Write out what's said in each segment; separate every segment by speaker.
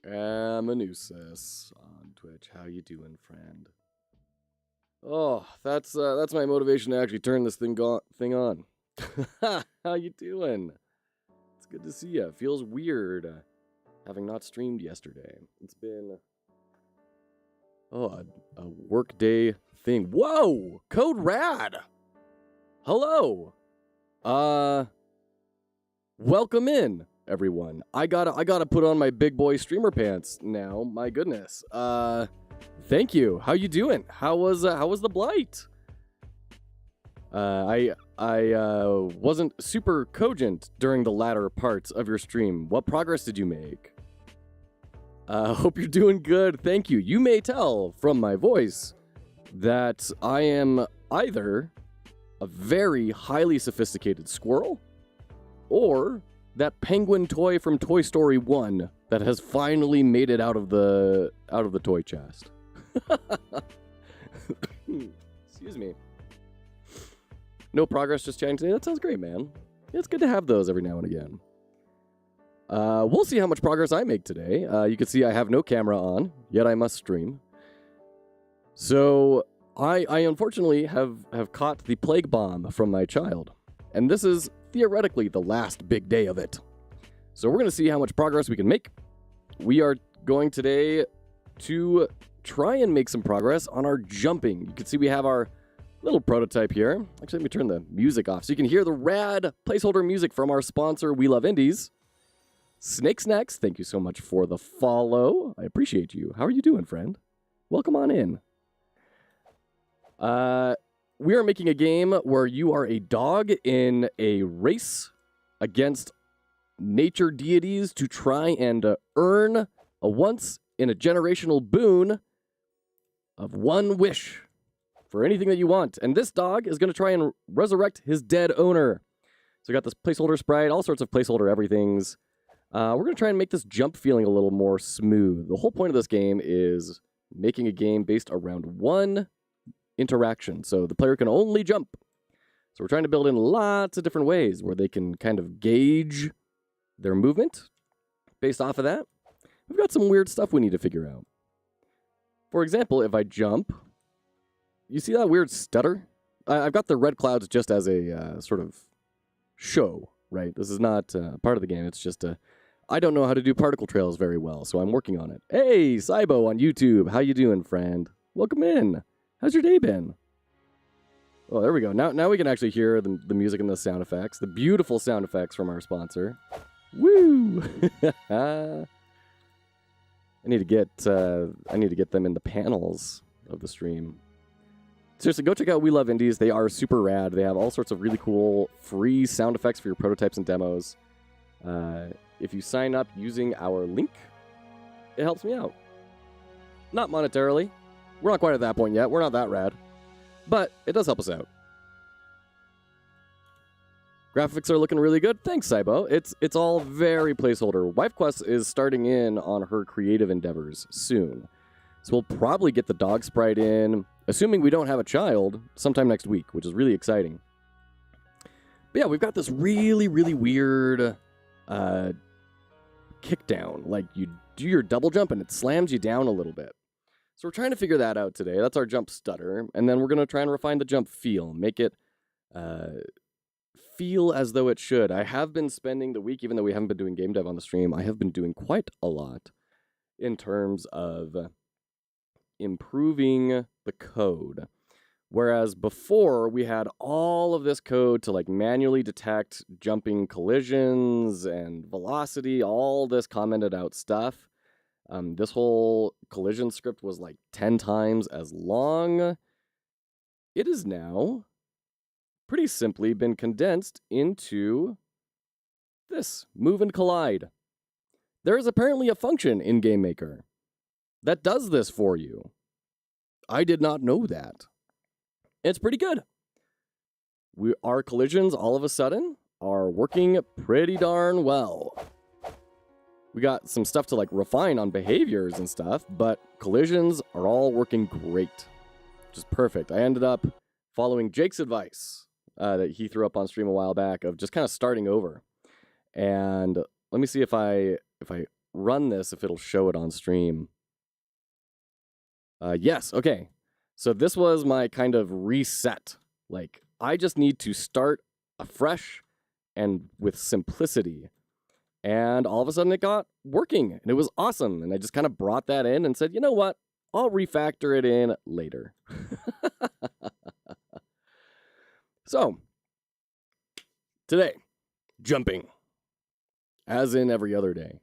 Speaker 1: Amanusis on Twitch. How you doing, friend? Oh, that's my motivation to actually turn this thing on. How you doing? It's good to see you. Feels weird having not streamed yesterday. It's been a work day thing. Whoa! Code Rad. Hello. Welcome in, everyone. I gotta put on my big boy streamer pants now. My goodness. Thank you. How you doing? How was the blight? I wasn't super cogent during the latter parts of your stream. What progress did you make? Hope you're doing good. Thank you. You may tell from my voice that I am either a very highly sophisticated squirrel or that penguin toy from Toy Story 1 that has finally made it out of the toy chest. Excuse me. No progress, just chatting today. That sounds great, man. It's good to have those every now and again. We'll see how much progress I make today. You can see I have no camera on, yet I must stream. So I unfortunately have caught the plague bomb from my child. And this is theoretically the last big day of it. So we're going to see how much progress we can make. We are going today to try and make some progress on our jumping. You can see we have our little prototype here. Actually, let me turn the music off so you can hear the rad placeholder music from our sponsor, We Love Indies. Snake Snacks, thank you so much for the follow. I appreciate you. How are you doing, friend? Welcome on in. We are making a game where you are a dog in a race against nature deities to try and earn a once-in-a-generational boon of one wish for anything that you want. And this dog is going to try and resurrect his dead owner. So we got this placeholder sprite, all sorts of placeholder everythings. We're going to try and make this jump feeling a little more smooth. The whole point of this game is making a game based around one interaction. So the player can only jump. So we're trying to build in lots of different ways where they can kind of gauge their movement based off of that. We've got some weird stuff we need to figure out. For example, if I jump, you see that weird stutter? I've got the red clouds just as a sort of show, right? This is not part of the game. It's just I don't know how to do particle trails very well, so I'm working on it. Hey, Cybo on YouTube. How you doing, friend? Welcome in. How's your day been? Oh, there we go. Now we can actually hear the music and the sound effects. The beautiful sound effects from our sponsor. Woo! I need to get them in the panels of the stream. Seriously, go check out We Love Indies. They are super rad. They have all sorts of really cool free sound effects for your prototypes and demos. If you sign up using our link, it helps me out. Not monetarily. We're not quite at that point yet. We're not that rad. But it does help us out. Graphics are looking really good. Thanks, Cybo. It's all very placeholder. WifeQuest is starting in on her creative endeavors soon. So we'll probably get the dog sprite in, assuming we don't have a child, sometime next week, which is really exciting. But yeah, we've got this really, really weird kick down. Like, you do your double jump and it slams you down a little bit. So we're trying to figure that out today. That's our jump stutter. And then we're going to try and refine the jump feel, make it feel as though it should. I have been spending the week, even though we haven't been doing game dev on the stream, I have been doing quite a lot in terms of improving the code. Whereas before, we had all of this code to like manually detect jumping collisions and velocity, all this commented out stuff. This whole collision script was like 10 times as long. It is now pretty simply been condensed into this, move and collide. There is apparently a function in GameMaker that does this for you. I did not know that. It's pretty good. Our collisions all of a sudden are working pretty darn well. We got some stuff to like refine on behaviors and stuff, but collisions are all working great. Which is perfect. I ended up following Jake's advice that he threw up on stream a while back of just kind of starting over. And let me see if I run this if it'll show it on stream. Yes, okay. So this was my kind of reset. Like, I just need to start afresh and with simplicity. And all of a sudden it got working, and it was awesome. And I just kind of brought that in and said, you know what? I'll refactor it in later. So, today, jumping, as in every other day.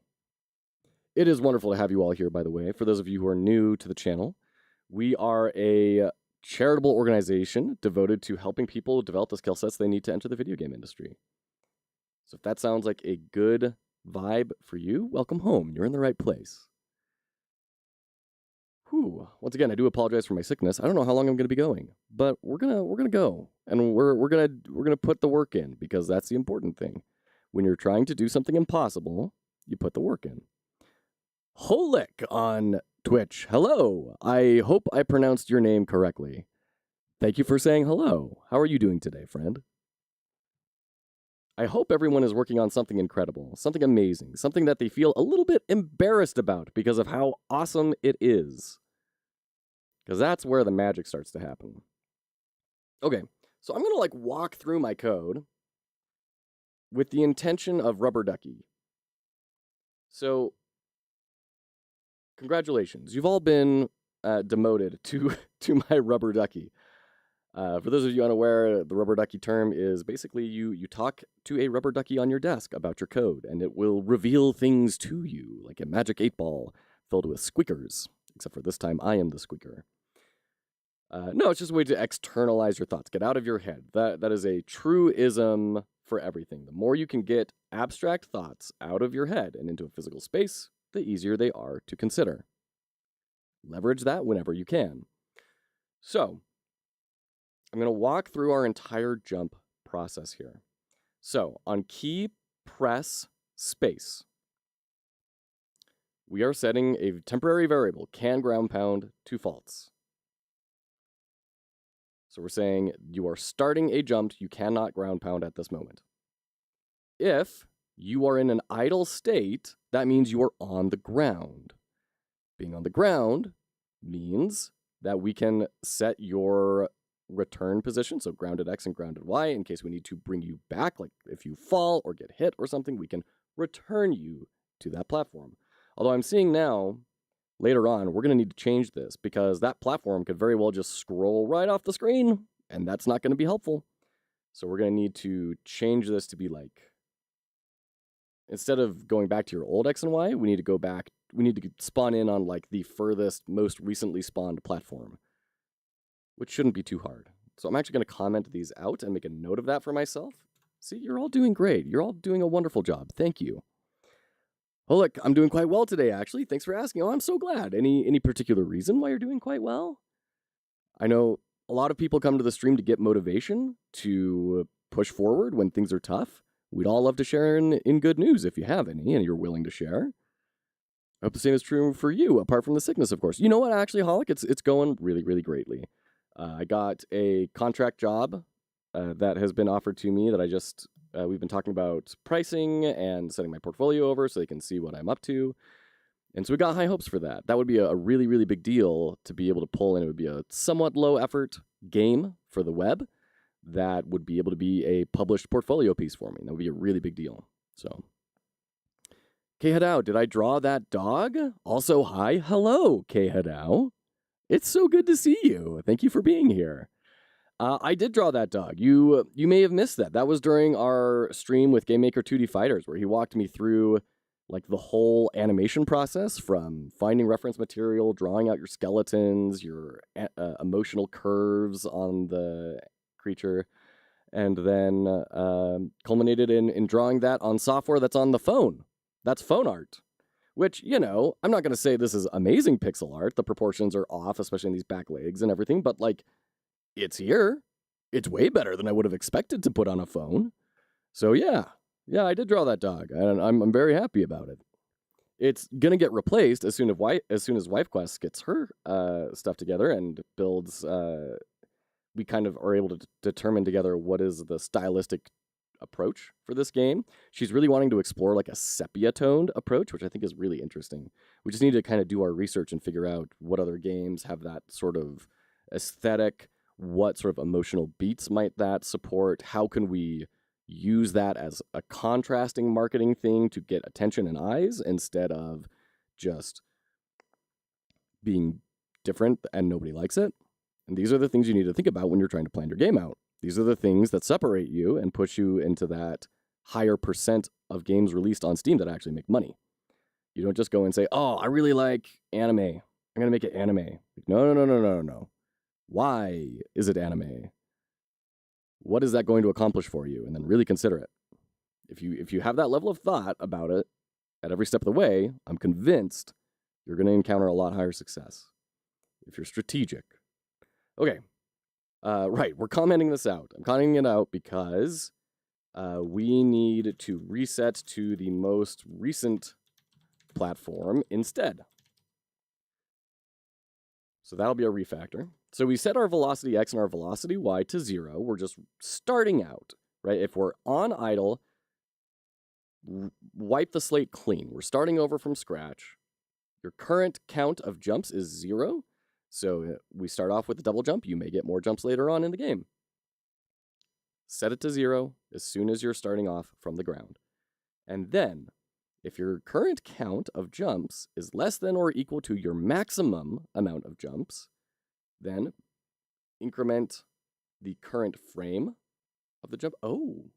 Speaker 1: It is wonderful to have you all here, by the way. For those of you who are new to the channel, we are a charitable organization devoted to helping people develop the skill sets they need to enter the video game industry. So if that sounds like a good vibe for you, welcome home. You're in the right place. Whew. Once again, I do apologize for my sickness. I don't know how long I'm going to be going, but we're gonna go, and we're gonna put the work in, because that's the important thing. When you're trying to do something impossible, you put the work in. Holik on Twitch. Hello. I hope I pronounced your name correctly. Thank you for saying hello. How are you doing today, friend? I hope everyone is working on something incredible, something amazing, something that they feel a little bit embarrassed about because of how awesome it is. Because that's where the magic starts to happen. Okay, so I'm going to walk through my code with the intention of rubber ducky. So, congratulations. You've all been demoted to my rubber ducky. For those of you unaware, the rubber ducky term is basically you talk to a rubber ducky on your desk about your code, and it will reveal things to you, like a magic 8-ball filled with squeakers. Except for this time, I am the squeaker. No, it's just a way to externalize your thoughts. Get out of your head. That is a truism for everything. The more you can get abstract thoughts out of your head and into a physical space, the easier they are to consider. Leverage that whenever you can. So, I'm going to walk through our entire jump process here. So, on key press space, we are setting a temporary variable, can ground pound, to false. So we're saying you are starting a jump, you cannot ground pound at this moment. If you are in an idle state, that means you are on the ground. Being on the ground means that we can set your return position, so grounded X and grounded Y, in case we need to bring you back, like if you fall or get hit or something, we can return you to that platform. Although I'm seeing now, later on, we're going to need to change this, because that platform could very well just scroll right off the screen, and that's not going to be helpful. So we're going to need to change this to be like, instead of going back to your old X and Y, we need to go back, we need to spawn in on like the furthest, most recently spawned platform, which shouldn't be too hard. So I'm actually going to comment these out and make a note of that for myself. See, you're all doing great. You're all doing a wonderful job. Thank you. Oh, look, I'm doing quite well today, actually. Thanks for asking. Oh, I'm so glad. Any particular reason why you're doing quite well? I know a lot of people come to the stream to get motivation, to push forward when things are tough. We'd all love to share in good news if you have any and you're willing to share. I hope the same is true for you, apart from the sickness, of course. You know what, actually, Holic? It's going really, really greatly. I got a contract job that has been offered to me that I just... we've been talking about pricing and setting my portfolio over so they can see what I'm up to. And so we got high hopes for that. That would be a really, really big deal to be able to pull in. It would be a somewhat low-effort game for the web that would be able to be a published portfolio piece for me. That would be a really big deal. So, K-Hadao, did I draw that dog? Also, hi. Hello, K-Hadao. It's so good to see you. Thank you for being here. I did draw that dog. You may have missed that. That was during our stream with GameMaker 2D Fighters, where he walked me through like the whole animation process, from finding reference material, drawing out your skeletons, your emotional curves on the creature, and then culminated in drawing that on software that's on the phone. That's phone art. Which, you know, I'm not going to say this is amazing pixel art. The proportions are off, especially in these back legs and everything, but like, it's here. It's way better than I would have expected to put on a phone. So yeah, I did draw that dog, and I'm very happy about it. It's gonna get replaced as soon as WifeQuest gets her stuff together and builds. We kind of are able to determine together what is the stylistic approach for this game. She's really wanting to explore like a sepia-toned approach, which I think is really interesting. We just need to kind of do our research and figure out what other games have that sort of aesthetic, what sort of emotional beats might that support, how can we use that as a contrasting marketing thing to get attention and eyes instead of just being different and nobody likes it. And these are the things you need to think about when you're trying to plan your game out. These are the things that separate you and push you into that higher percent of games released on Steam that actually make money. You don't just go and say, oh, I really like anime. I'm going to make it anime. Like, no. Why is it anime? What is that going to accomplish for you? And then really consider it. If you have that level of thought about it at every step of the way, I'm convinced you're going to encounter a lot higher success if you're strategic. Okay. Right, we're commenting this out. I'm commenting it out because we need to reset to the most recent platform instead. So that'll be a refactor. So we set our velocity X and our velocity Y to 0. We're just starting out, right? If we're on idle, wipe the slate clean. We're starting over from scratch. Your current count of jumps is 0. So we start off with a double jump. You may get more jumps later on in the game. Set it to 0 as soon as you're starting off from the ground. And then, if your current count of jumps is less than or equal to your maximum amount of jumps, then increment the current frame of the jump. Oh,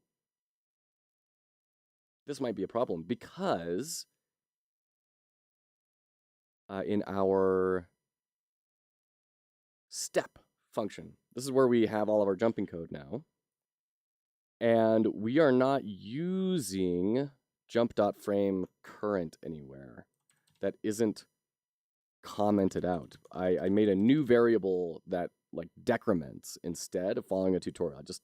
Speaker 1: this might be a problem because in our step function, this is where we have all of our jumping code now, and we are not using jump.frame current anywhere. That isn't commented out. I made a new variable that like decrements instead of following a tutorial. I just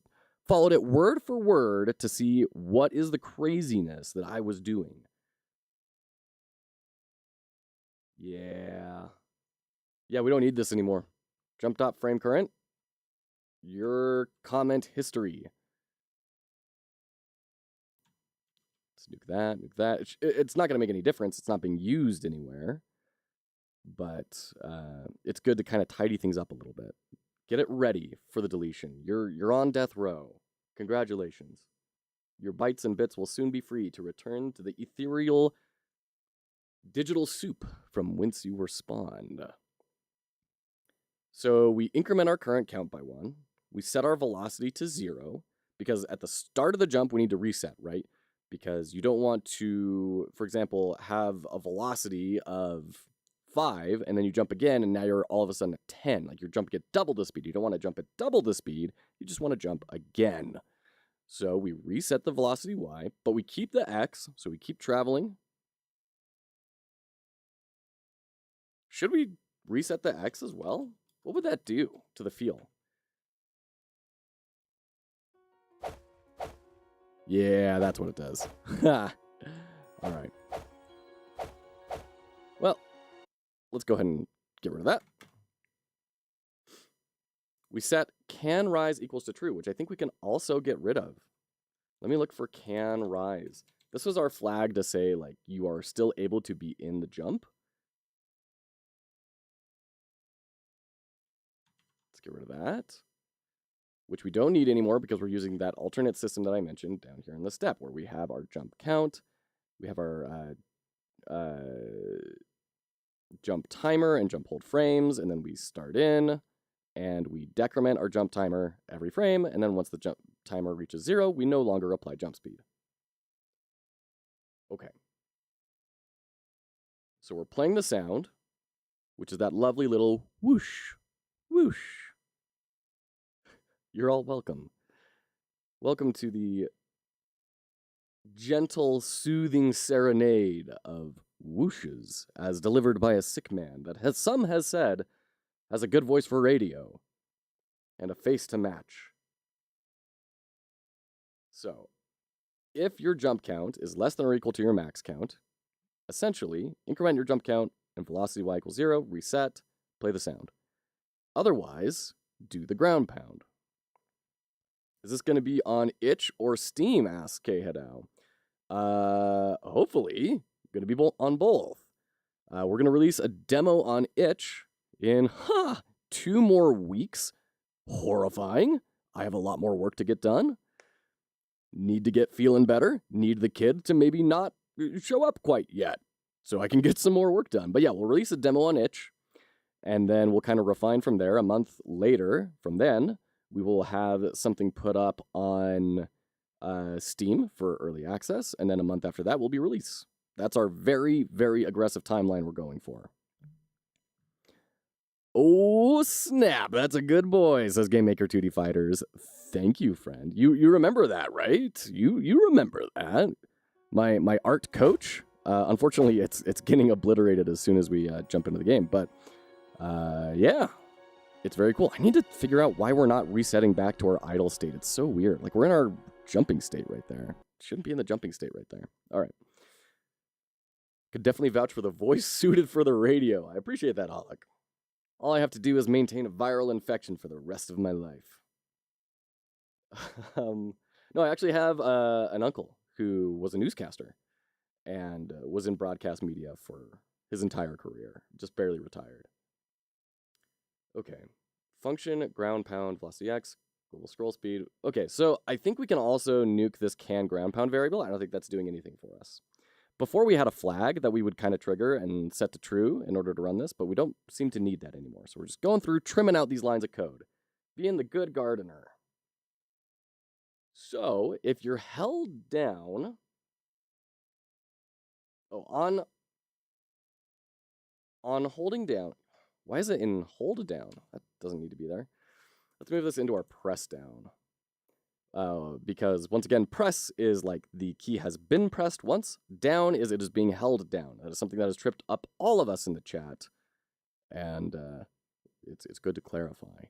Speaker 1: followed it word for word to see what is the craziness that I was doing. Yeah, we don't need this anymore. Jump.frame current, your comment history. Let's nuke that. It's not going to make any difference. It's not being used anywhere. But it's good to kind of tidy things up a little bit. Get it ready for the deletion. You're on death row. Congratulations. Your bytes and bits will soon be free to return to the ethereal digital soup from whence you were spawned. So we increment our current count by 1. We set our velocity to 0 because at the start of the jump, we need to reset, right? Because you don't want to, for example, have a velocity of 5 and then you jump again and now you're all of a sudden at 10. Like you're jumping at double the speed. You don't want to jump at double the speed. You just want to jump again. So we reset the velocity Y, but we keep the X, so we keep traveling. Should we reset the X as well? What would that do to the feel? Yeah, that's what it does. All right. Well, let's go ahead and get rid of that. We set can rise equals to true, which I think we can also get rid of. Let me look for can rise. This was our flag to say, like, you are still able to be in the jump. Let's get rid of that, which we don't need anymore because we're using that alternate system that I mentioned down here in the step where we have our jump count, we have our jump timer and jump hold frames, and then we start in and we decrement our jump timer every frame, and then once the jump timer reaches 0, we no longer apply jump speed. Okay. So we're playing the sound, which is that lovely little whoosh, whoosh. You're all welcome. Welcome to the gentle, soothing serenade of whooshes as delivered by a sick man that some has said has a good voice for radio and a face to match. So, if your jump count is less than or equal to your max count, essentially, increment your jump count and velocity Y equals 0, reset, play the sound. Otherwise, do the ground pound. Is this going to be on itch or Steam, asks Khedao. Hopefully, going to be on both. We're going to release a demo on itch in, 2 more weeks. Horrifying. I have a lot more work to get done. Need to get feeling better. Need the kid to maybe not show up quite yet, so I can get some more work done. But yeah, we'll release a demo on itch, and then we'll kind of refine from there. A month later from then, we will have something put up on Steam for early access, and then a month after that will be release. That's our very, very aggressive timeline we're going for. Oh, snap. That's a good boy, says GameMaker 2D Fighters. Thank you, friend. You remember that, right? You remember that. My art coach. Unfortunately, it's getting obliterated as soon as we jump into the game. But, yeah. It's very cool. I need to figure out why we're not resetting back to our idle state. It's so weird. Like, we're in our jumping state right there. Shouldn't be in the jumping state right there. All right. Could definitely vouch for the voice suited for the radio. I appreciate that, Holic. All I have to do is maintain a viral infection for the rest of my life. No, I actually have an uncle who was a newscaster and was in broadcast media for his entire career. Just barely retired. Okay. Function, ground pound, velocity x, global scroll speed. Okay, so I think we can also nuke this can ground pound variable. I don't think that's doing anything for us. Before we had a flag that we would kind of trigger and set to true in order to run this, but we don't seem to need that anymore. So we're just going through, trimming out these lines of code. Being the good gardener. So if you're held down... Oh, on holding down... Why is it in hold down? That doesn't need to be there. Let's move this into our press down. Because, once again, press is like the key has been pressed once. Down is it is being held down. That is something that has tripped up all of us in the chat. And it's good to clarify.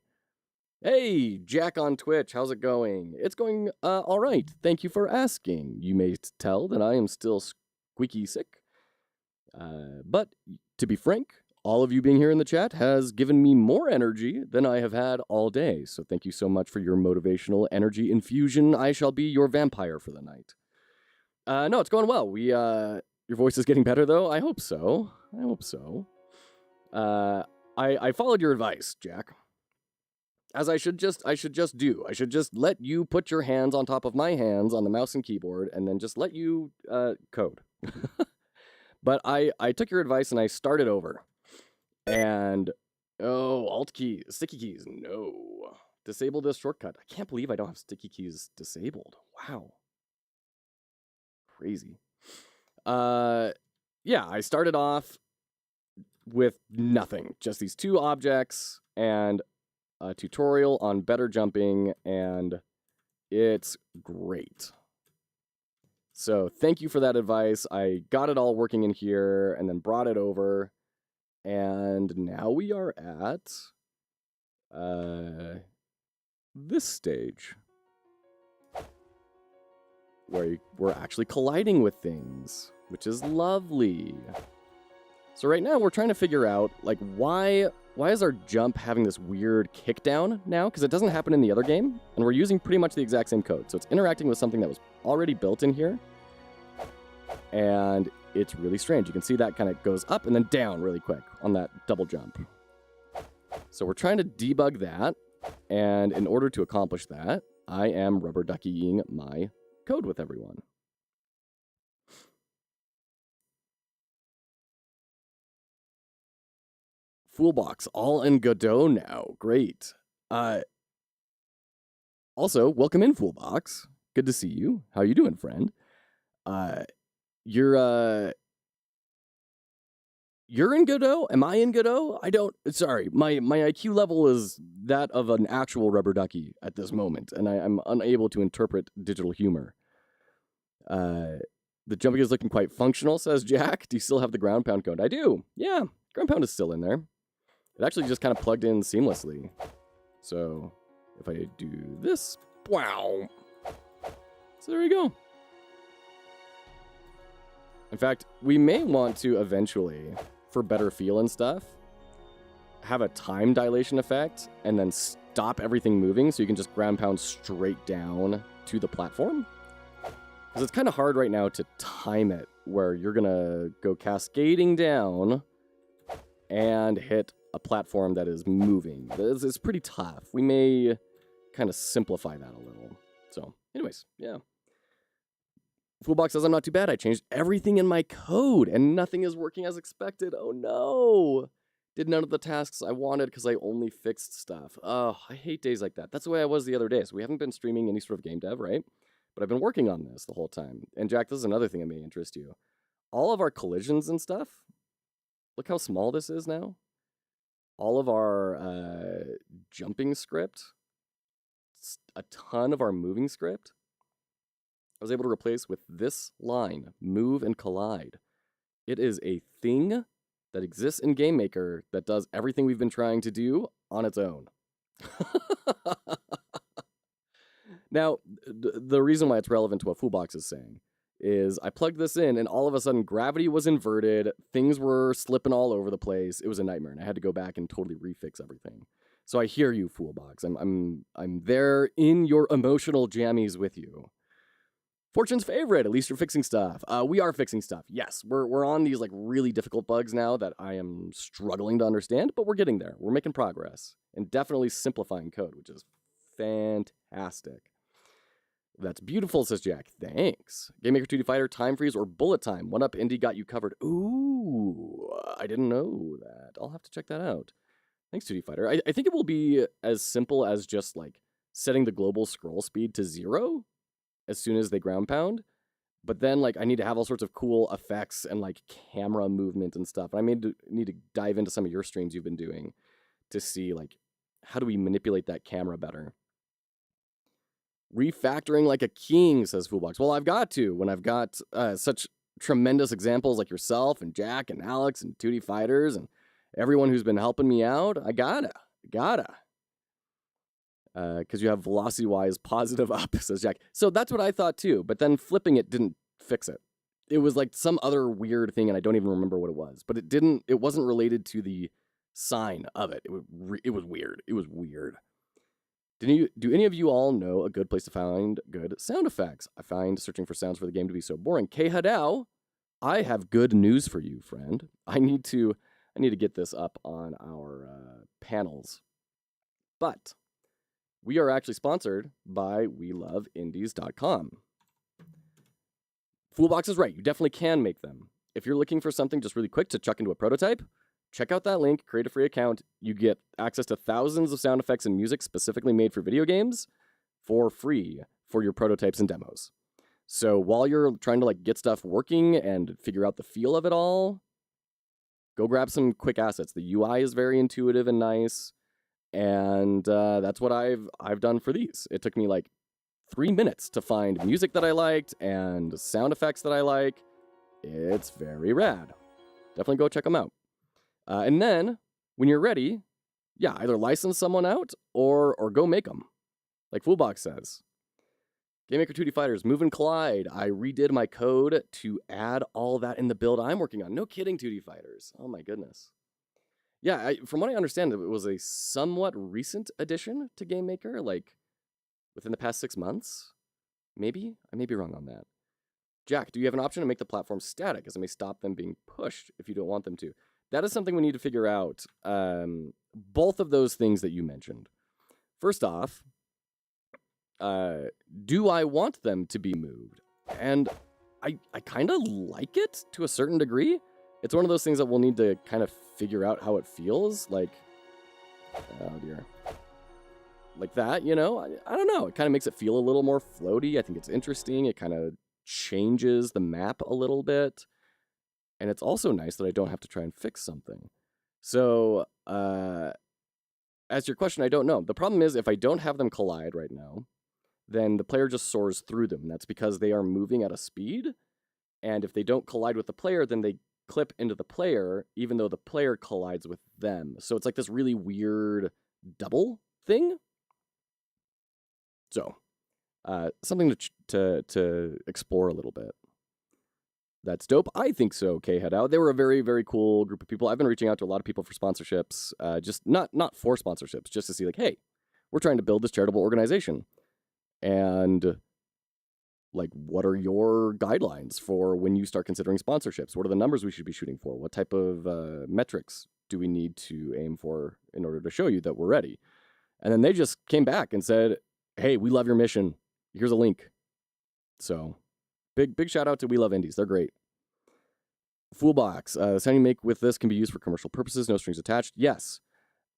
Speaker 1: Hey, Jack on Twitch, how's it going? It's going all right. Thank you for asking. You may tell that I am still squeaky sick. But, to be frank, all of you being here in the chat has given me more energy than I have had all day. So thank you so much for your motivational energy infusion. I shall be your vampire for the night. No, it's going well. Your voice is getting better, though. I hope so. I hope so. I followed your advice, Jack. As I should just do. I should just let you put your hands on top of my hands on the mouse and keyboard, and then just let you code. But I took your advice and I started over. And, alt key, sticky keys, no. Disable this shortcut. I can't believe I don't have sticky keys disabled. Wow. Crazy. Yeah, I started off with nothing. Just these 2 objects and a tutorial on better jumping, and it's great. So thank you for that advice. I got it all working in here and then brought it over. And now we are at this stage where we're actually colliding with things, which is lovely. So right now we're trying to figure out, like, why is our jump having this weird kickdown now? Because it doesn't happen in the other game, and we're using pretty much the exact same code. So it's interacting with something that was already built in here. And it's really strange. You can see that kind of goes up and then down really quick on that double jump. So we're trying to debug that. And in order to accomplish that, I am rubber duckying my code with everyone. Foolbox, all in Godot now. Great. Also, welcome in, Foolbox. Good to see you. How you doing, friend? You're in Godot? Am I in Godot? Sorry, my IQ level is that of an actual rubber ducky at this moment, and I'm unable to interpret digital humor. The jumping is looking quite functional, says Jack. Do you still have the ground pound code? I do. Yeah, ground pound is still in there. It actually just kind of plugged in seamlessly. So if I do this, wow. So there you go. In fact, we may want to eventually, for better feel and stuff, have a time dilation effect and then stop everything moving so you can just ground pound straight down to the platform. Because it's kind of hard right now to time it where you're going to go cascading down and hit a platform that is moving. It's pretty tough. We may kind of simplify that a little. So, anyways, yeah. Foolbox says, I'm not too bad. I changed everything in my code, and nothing is working as expected. Oh, no. Did none of the tasks I wanted because I only fixed stuff. Oh, I hate days like that. That's the way I was the other day. So we haven't been streaming any sort of game dev, right? But I've been working on this the whole time. And Jack, this is another thing that may interest you. All of our collisions and stuff, look how small this is now. All of our jumping script, a ton of our moving script, I was able to replace with this line, move and collide. It is a thing that exists in GameMaker that does everything we've been trying to do on its own. Now, the reason why it's relevant to what Foolbox is saying is I plugged this in, and all of a sudden gravity was inverted, things were slipping all over the place. It was a nightmare, and I had to go back and totally refix everything. So I hear you, Foolbox. I'm there in your emotional jammies with you. Fortune's favorite. At least you're fixing stuff. We are fixing stuff. Yes, we're on these like really difficult bugs now that I am struggling to understand, but we're getting there. We're making progress and definitely simplifying code, which is fantastic. That's beautiful, says Jack. Thanks. GameMaker 2D Fighter, Time Freeze, or Bullet Time. 1UP Indie got you covered. Ooh, I didn't know that. I'll have to check that out. Thanks, 2D Fighter. I think it will be as simple as just like setting the global scroll speed to 0 as soon as they ground pound. But then like I need to have all sorts of cool effects and like camera movement and stuff. And I need to dive into some of your streams you've been doing to see like how do we manipulate that camera better. Refactoring like a king, says Foolbox. Well, I've got to when I've got such tremendous examples like yourself and Jack and Alex and 2D Fighters and everyone who's been helping me out. I gotta. Because you have velocity-wise positive up, says Jack. So that's what I thought too, but then flipping it didn't fix it. It was like some other weird thing, and I don't even remember what it was. But it wasn't related to the sign of it. It was weird. It was weird. Do any of you all know a good place to find good sound effects? I find searching for sounds for the game to be so boring. K Hadao, I have good news for you, friend. I need to get this up on our panels. But we are actually sponsored by WeLoveIndies.com. Foolbox is right. You definitely can make them. If you're looking for something just really quick to chuck into a prototype, check out that link, create a free account. You get access to thousands of sound effects and music specifically made for video games for free for your prototypes and demos. So while you're trying to like get stuff working and figure out the feel of it all, go grab some quick assets. The UI is very intuitive and nice. And that's what I've done for these. It took me like 3 minutes to find music that I liked and sound effects that I like. It's very rad. Definitely go check them out. And then, when you're ready, yeah, either license someone out or go make them. Like Foolbox says. GameMaker 2D Fighters, Move and Collide. I redid my code to add all that in the build I'm working on. No kidding, 2D Fighters. Oh my goodness. Yeah, from what I understand, it was a somewhat recent addition to GameMaker, like within the past 6 months. Maybe? I may be wrong on that. Jack, do you have an option to make the platform static, as it may stop them being pushed if you don't want them to? That is something we need to figure out. Both of those things that you mentioned. First off, do I want them to be moved? And I kind of like it to a certain degree. It's one of those things that we'll need to kind of figure out how it feels. Like, oh dear. Like that, you know? I don't know. It kind of makes it feel a little more floaty. I think it's interesting. It kind of changes the map a little bit. And it's also nice that I don't have to try and fix something. So, as your question, I don't know. The problem is if I don't have them collide right now, then the player just soars through them. That's because they are moving at a speed. And if they don't collide with the player, then they clip into the player, even though the player collides with them. So it's like this really weird double thing. So, something to explore a little bit. That's dope. I think so, K-Head-Out. They were a very, very cool group of people. I've been reaching out to a lot of people for sponsorships, just not for sponsorships, just to see like, hey, we're trying to build this charitable organization. And like, what are your guidelines for when you start considering sponsorships? What are the numbers we should be shooting for? What type of metrics do we need to aim for in order to show you that we're ready? And then they just came back and said, hey, we love your mission. Here's a link. So big shout out to We Love Indies. They're great. Foolbox. The sound you make with this can be used for commercial purposes. No strings attached. Yes.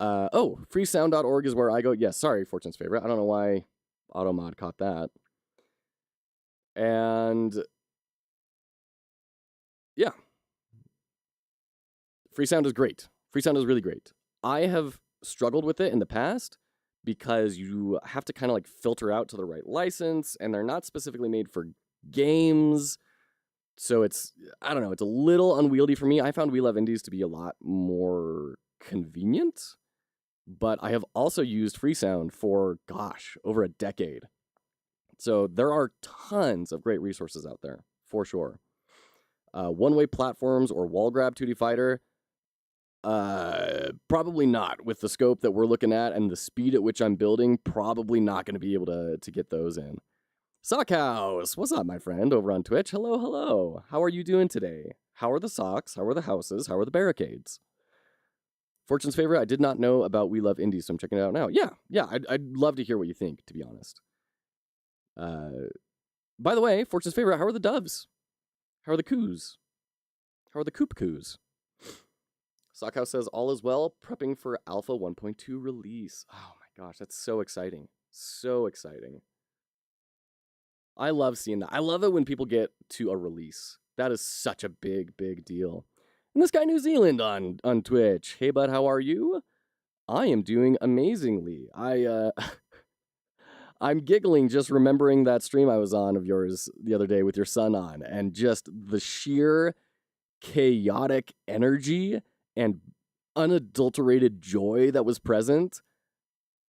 Speaker 1: Freesound.org is where I go. Yes. Sorry, Fortune's favorite. I don't know why AutoMod caught that. And yeah, Freesound is great. Freesound is really great. I have struggled with it in the past because you have to kind of like filter out to the right license, and they're not specifically made for games. So it's, I don't know, it's a little unwieldy for me. I found We Love Indies to be a lot more convenient, but I have also used Freesound for, gosh, over a decade. So there are tons of great resources out there, for sure. One-way platforms or wall grab 2D fighter, probably not. With the scope that we're looking at and the speed at which I'm building, probably not going to be able to get those in. Sockhouse, what's up, my friend, over on Twitch? Hello, hello. How are you doing today? How are the socks? How are the houses? How are the barricades? Fortune's favorite, I did not know about We Love Indies, so I'm checking it out now. Yeah, I'd love to hear what you think, to be honest. By the way, Fortune's favorite, how are the doves? How are the coos? How are the coop coos? Sockhouse says, all is well, prepping for Alpha 1.2 release. Oh my gosh, that's so exciting. So exciting. I love seeing that. I love it when people get to a release. That is such a big, big deal. And this guy New Zealand on Twitch. Hey, bud, how are you? I am doing amazingly. I'm giggling just remembering that stream I was on of yours the other day with your son on, and just the sheer chaotic energy and unadulterated joy that was present.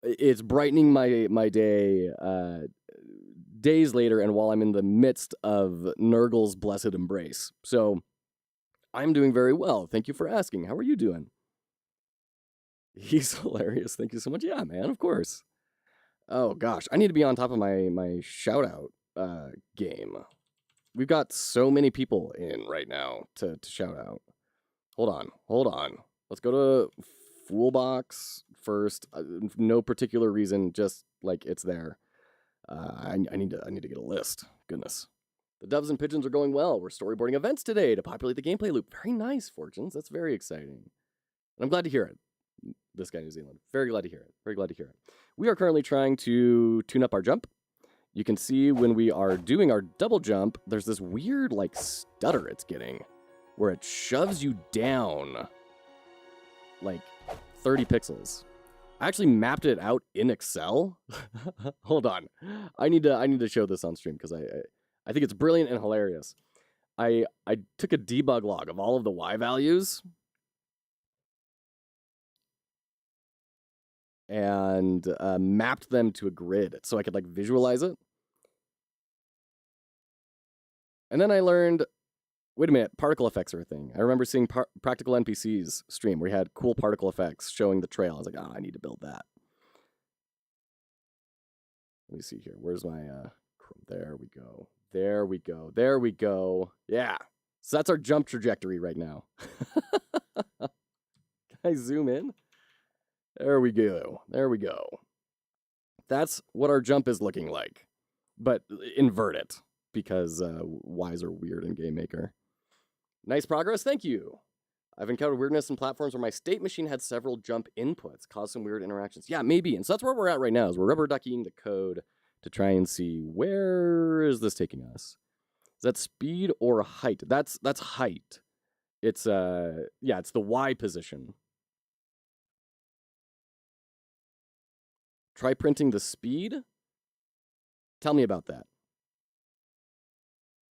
Speaker 1: It's brightening my day days later, and while I'm in the midst of Nurgle's blessed embrace. So I'm doing very well. Thank you for asking. How are you doing? He's hilarious. Thank you so much. Yeah, man, of course. Oh, gosh. I need to be on top of my shout-out game. We've got so many people in right now to shout out. Hold on. Let's go to Foolbox first. No particular reason, just like it's there. I need to get a list. Goodness. The doves and pigeons are going well. We're storyboarding events today to populate the gameplay loop. Very nice, Fortunes. That's very exciting. And I'm glad to hear it. This guy New Zealand. Very glad to hear it. Very glad to hear it. We are currently trying to tune up our jump. You can see when we are doing our double jump, there's this weird like stutter it's getting where it shoves you down like 30 pixels. I actually mapped it out in Excel. Hold on. I need to show this on stream because I think it's brilliant and hilarious. I took a debug log of all of the Y values and mapped them to a grid so I could like visualize it. And then I learned, wait a minute, particle effects are a thing. I remember seeing Practical NPCs stream where he had cool particle effects showing the trail. I was like, I need to build that. Let me see here. Where's my, there we go. There we go. There we go. Yeah. So that's our jump trajectory right now. Can I zoom in? There we go. There we go. That's what our jump is looking like. But invert it, because Ys are weird in GameMaker. Nice progress, thank you. I've encountered weirdness in platforms where my state machine had several jump inputs, caused some weird interactions. Yeah, maybe. And so that's where we're at right now, is we're rubber ducking the code to try and see where is this taking us. Is that speed or height? That's height. It's yeah, it's the Y position. Try printing the speed? Tell me about that.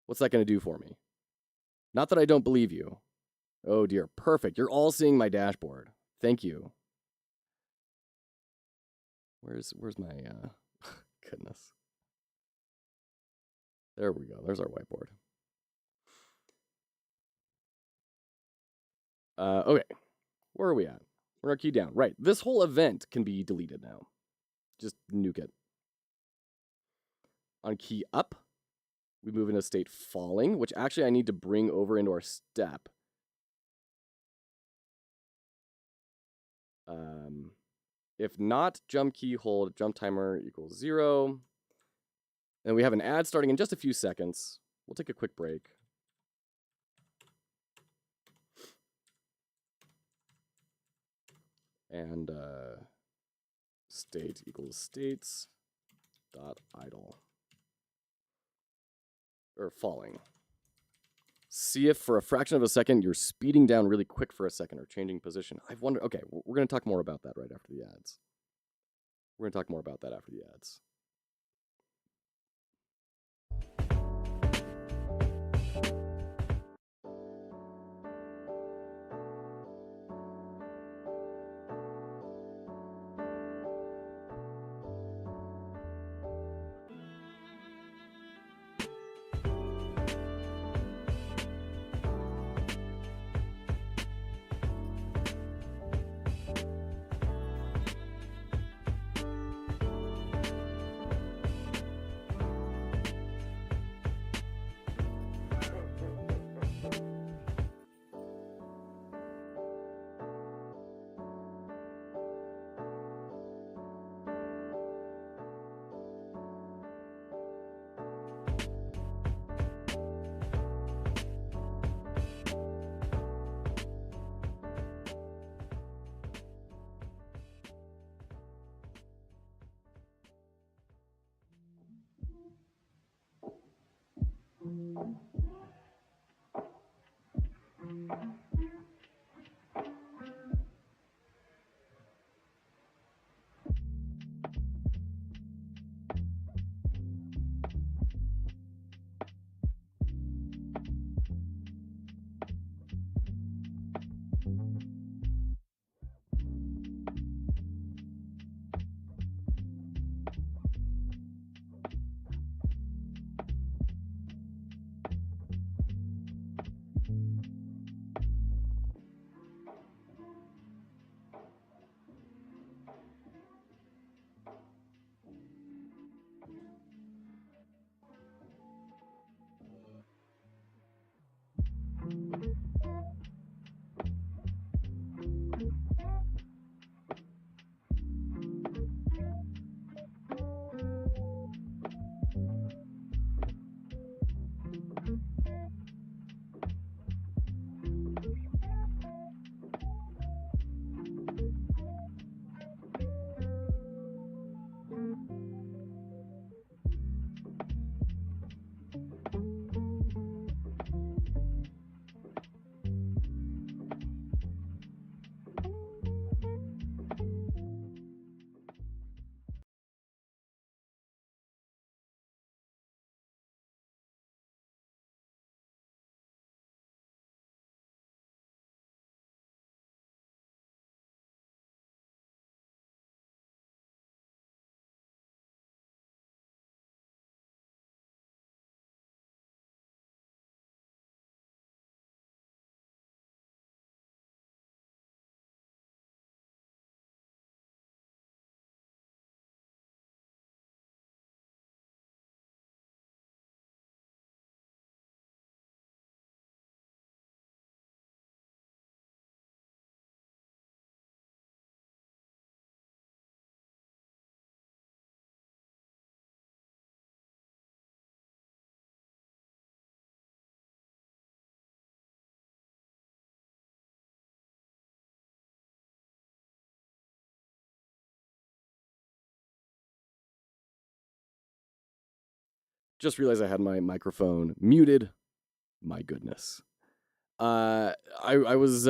Speaker 1: What's that going to do for me? Not that I don't believe you. Oh dear, perfect. You're all seeing my dashboard. Thank you. Where's my goodness. There we go. There's our whiteboard. Okay. Where are we at? We're our key down. Right. This whole event can be deleted now. just nuke it. On key up, we move into state falling, which actually I need to bring over into our step. If not, jump key, hold, jump timer equals 0. And we have an ad starting in just a few seconds. We'll take a quick break. And state equals states dot idle. Or falling. See if for a fraction of a second you're speeding down really quick for a second or changing position. I've wondered, okay, we're going to talk more about that right after the ads. We're going to talk more about that after the ads. Just realized I had my microphone muted. My goodness. I was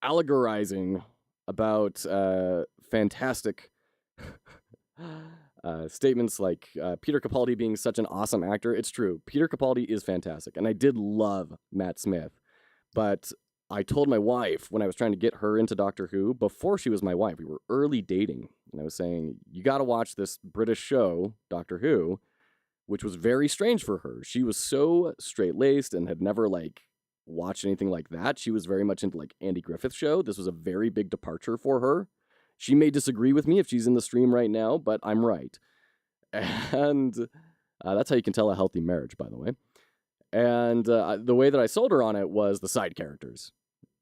Speaker 1: allegorizing about fantastic statements like Peter Capaldi being such an awesome actor. It's true. Peter Capaldi is fantastic. And I did love Matt Smith. But I told my wife when I was trying to get her into Doctor Who, before she was my wife, we were early dating. And I was saying, you got to watch this British show, Doctor Who, which was very strange for her. She was so straight-laced and had never, like, watched anything like that. She was very much into, like, Andy Griffith's show. This was a very big departure for her. She may disagree with me if she's in the stream right now, but I'm right. And that's how you can tell a healthy marriage, by the way. And the way that I sold her on it was the side characters.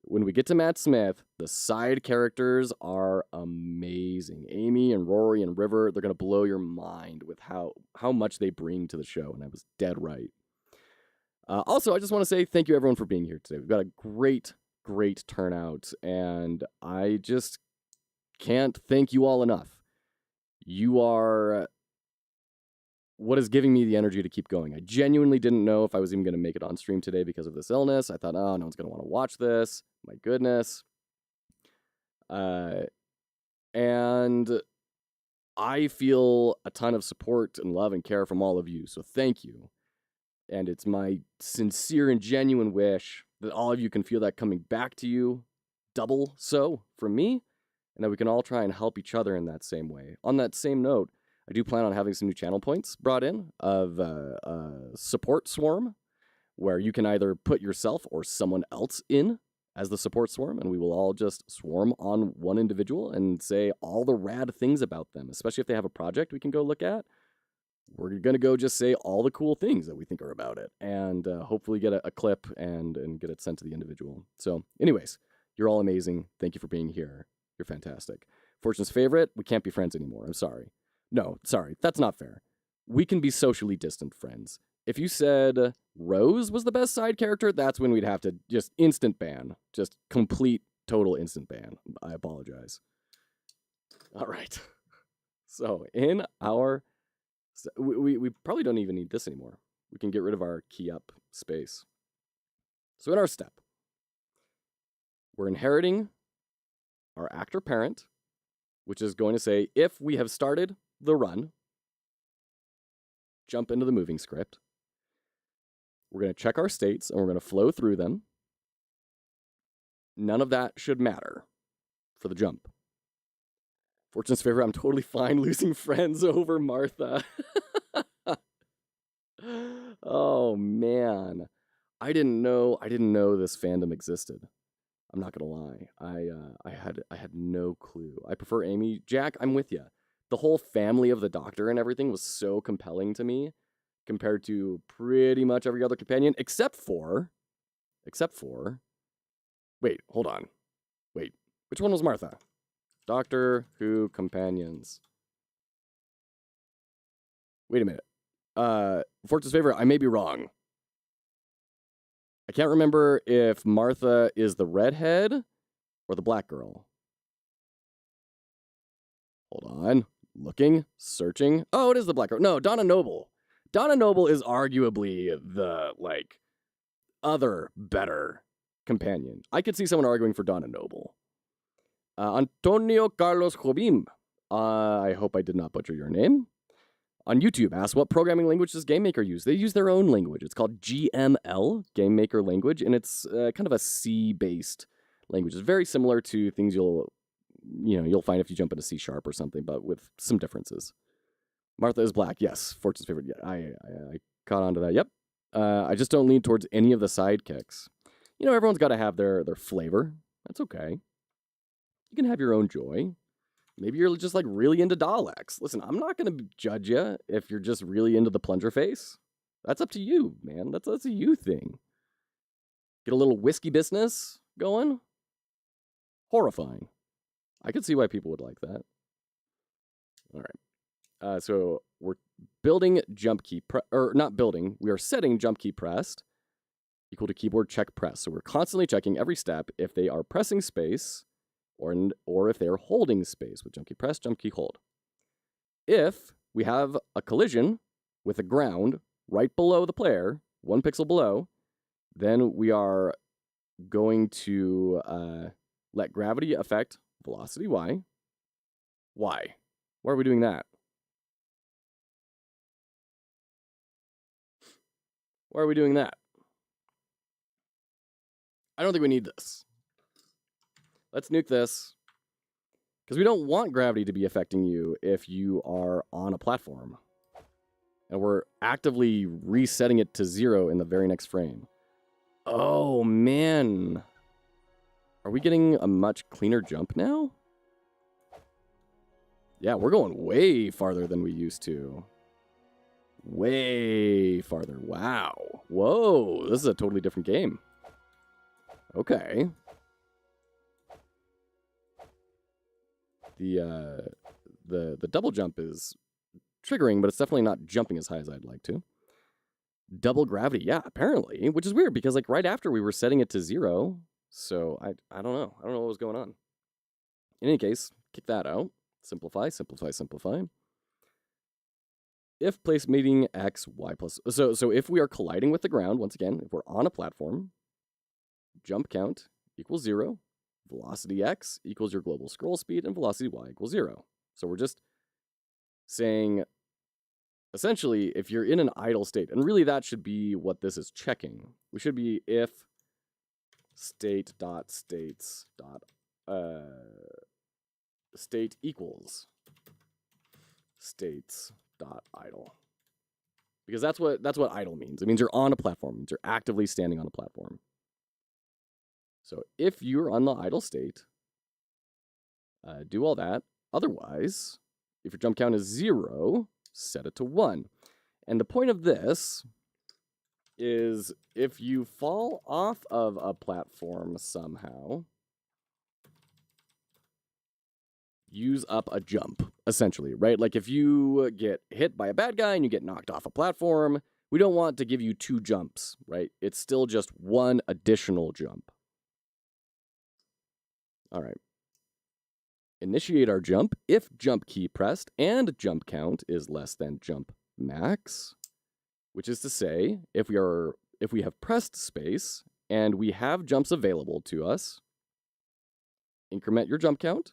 Speaker 1: When we get to Matt Smith, the side characters are amazing. Amy and Rory and River, they're going to blow your mind with how much they bring to the show, and I was dead right. Also, I just want to say thank you, everyone, for being here today. We've got a great, great turnout, and I just can't thank you all enough. You are what is giving me the energy to keep going. I genuinely didn't know if I was even going to make it on stream today because of this illness. I thought, oh, no one's going to want to watch this. My goodness. And I feel a ton of support and love and care from all of you, so thank you. And it's my sincere and genuine wish that all of you can feel that coming back to you double so from me, and that we can all try and help each other in that same way. On that same note, I do plan on having some new channel points brought in of support swarm, where you can either put yourself or someone else in as the support swarm, and we will all just swarm on one individual and say all the rad things about them, especially if they have a project we can go look at. We're going to go just say all the cool things that we think are about it, and hopefully get a clip and get it sent to the individual. So anyways, you're all amazing. Thank you for being here. You're fantastic. Fortune's favorite, we can't be friends anymore. I'm sorry. No, sorry, that's not fair. We can be socially distant friends. If you said Rose was the best side character, that's when we'd have to just instant ban. Just complete, total instant ban. I apologize. All right. So in our... We probably don't even need this anymore. We can get rid of our key up space. So in our step, we're inheriting our actor parent, which is going to say, if we have started the run, jump into the moving script. We're going to check our states, and we're going to flow through them. None of that should matter for the jump. Fortune's favorite, I'm totally fine losing friends over Martha. Oh, man. I didn't know this fandom existed. I'm not going to lie. I had no clue. I prefer Amy. Jack, I'm with you. The whole family of the Doctor and everything was so compelling to me compared to pretty much every other companion, except for... Wait, hold on. Wait, which one was Martha? Doctor Who companions. Wait a minute. Fortune's favorite, I may be wrong. I can't remember if Martha is the redhead or the black girl. Hold on. Looking, searching. Oh, it is the black girl. No, Donna Noble. Donna Noble is arguably the, other better companion. I could see someone arguing for Donna Noble. Antonio Carlos Jobim. I hope I did not butcher your name. On YouTube, asked what programming language does GameMaker use? They use their own language. It's called GML, GameMaker language, and it's kind of a C-based language. It's very similar to things you'll find if you jump into C# or something, but with some differences. Martha is black. Yes, Fortune's favorite. Yeah, I caught on to that. Yep. I just don't lean towards any of the sidekicks. Everyone's got to have their flavor. That's okay. You can have your own joy. Maybe you're just really into Daleks. Listen, I'm not going to judge you if you're just really into the plunger face. That's up to you, man. That's a you thing. Get a little whiskey business going. Horrifying. I could see why people would like that. All right. So we're building jump key, we are setting jump key pressed equal to keyboard check press. So we're constantly checking every step if they are pressing space or if they are holding space with jump key press, jump key hold. If we have a collision with the ground right below the player, 1 pixel below, then we are going to let gravity affect velocity y. Why? Why are we doing that? Why are we doing that? I don't think we need this. Let's nuke this. Because we don't want gravity to be affecting you if you are on a platform. And we're actively resetting it to 0 in the very next frame. Oh, man. Are we getting a much cleaner jump now? Yeah, we're going way farther than we used to. Way farther. Wow. Whoa, this is a totally different game. Okay. The double jump is triggering, but it's definitely not jumping as high as I'd like to. Double gravity, yeah, apparently, which is weird because like right after we were setting it to 0, so I don't know. I don't know what was going on. In any case, kick that out. Simplify, simplify, simplify. If place meeting x, y plus... So if we are colliding with the ground, once again, if we're on a platform, jump count equals 0, velocity x equals your global scroll speed, and velocity y equals 0. So we're just saying, essentially, if you're in an idle state, and really that should be what this is checking. We should be if state equals states.idle. Because that's what idle means. It means you're on a platform. It means you're actively standing on a platform. So if you're on the idle state, do all that. Otherwise, if your jump count is 0, set it to 1. And the point of this is if you fall off of a platform somehow, use up a jump, essentially, right? Like if you get hit by a bad guy and you get knocked off a platform, we don't want to give you 2 jumps, right? It's still just 1 additional jump. All right. Initiate our jump if jump key pressed and jump count is less than jump max, which is to say, if we have pressed space and we have jumps available to us, increment your jump count,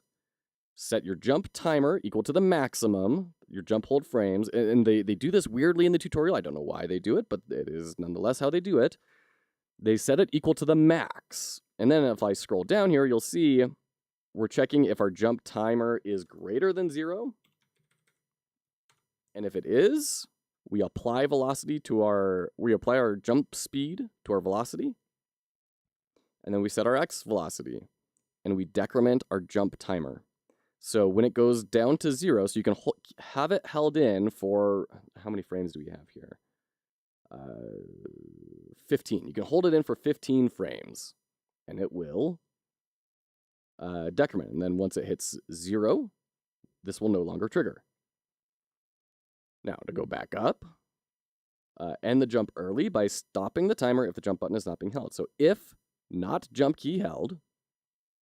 Speaker 1: set your jump timer equal to the maximum, your jump hold frames, and they do this weirdly in the tutorial. I don't know why they do it, but it is nonetheless how they do it. They set it equal to the max. And then if I scroll down here, you'll see we're checking if our jump timer is greater than 0. And if it is, we apply our jump speed to our velocity. And then we set our x velocity. And we decrement our jump timer. So when it goes down to 0, so you can have it held in for, how many frames do we have here? 15. You can hold it in for 15 frames. And it will decrement. And then once it hits 0, this will no longer trigger. Now, to go back up, end the jump early by stopping the timer if the jump button is not being held. So if not jump key held,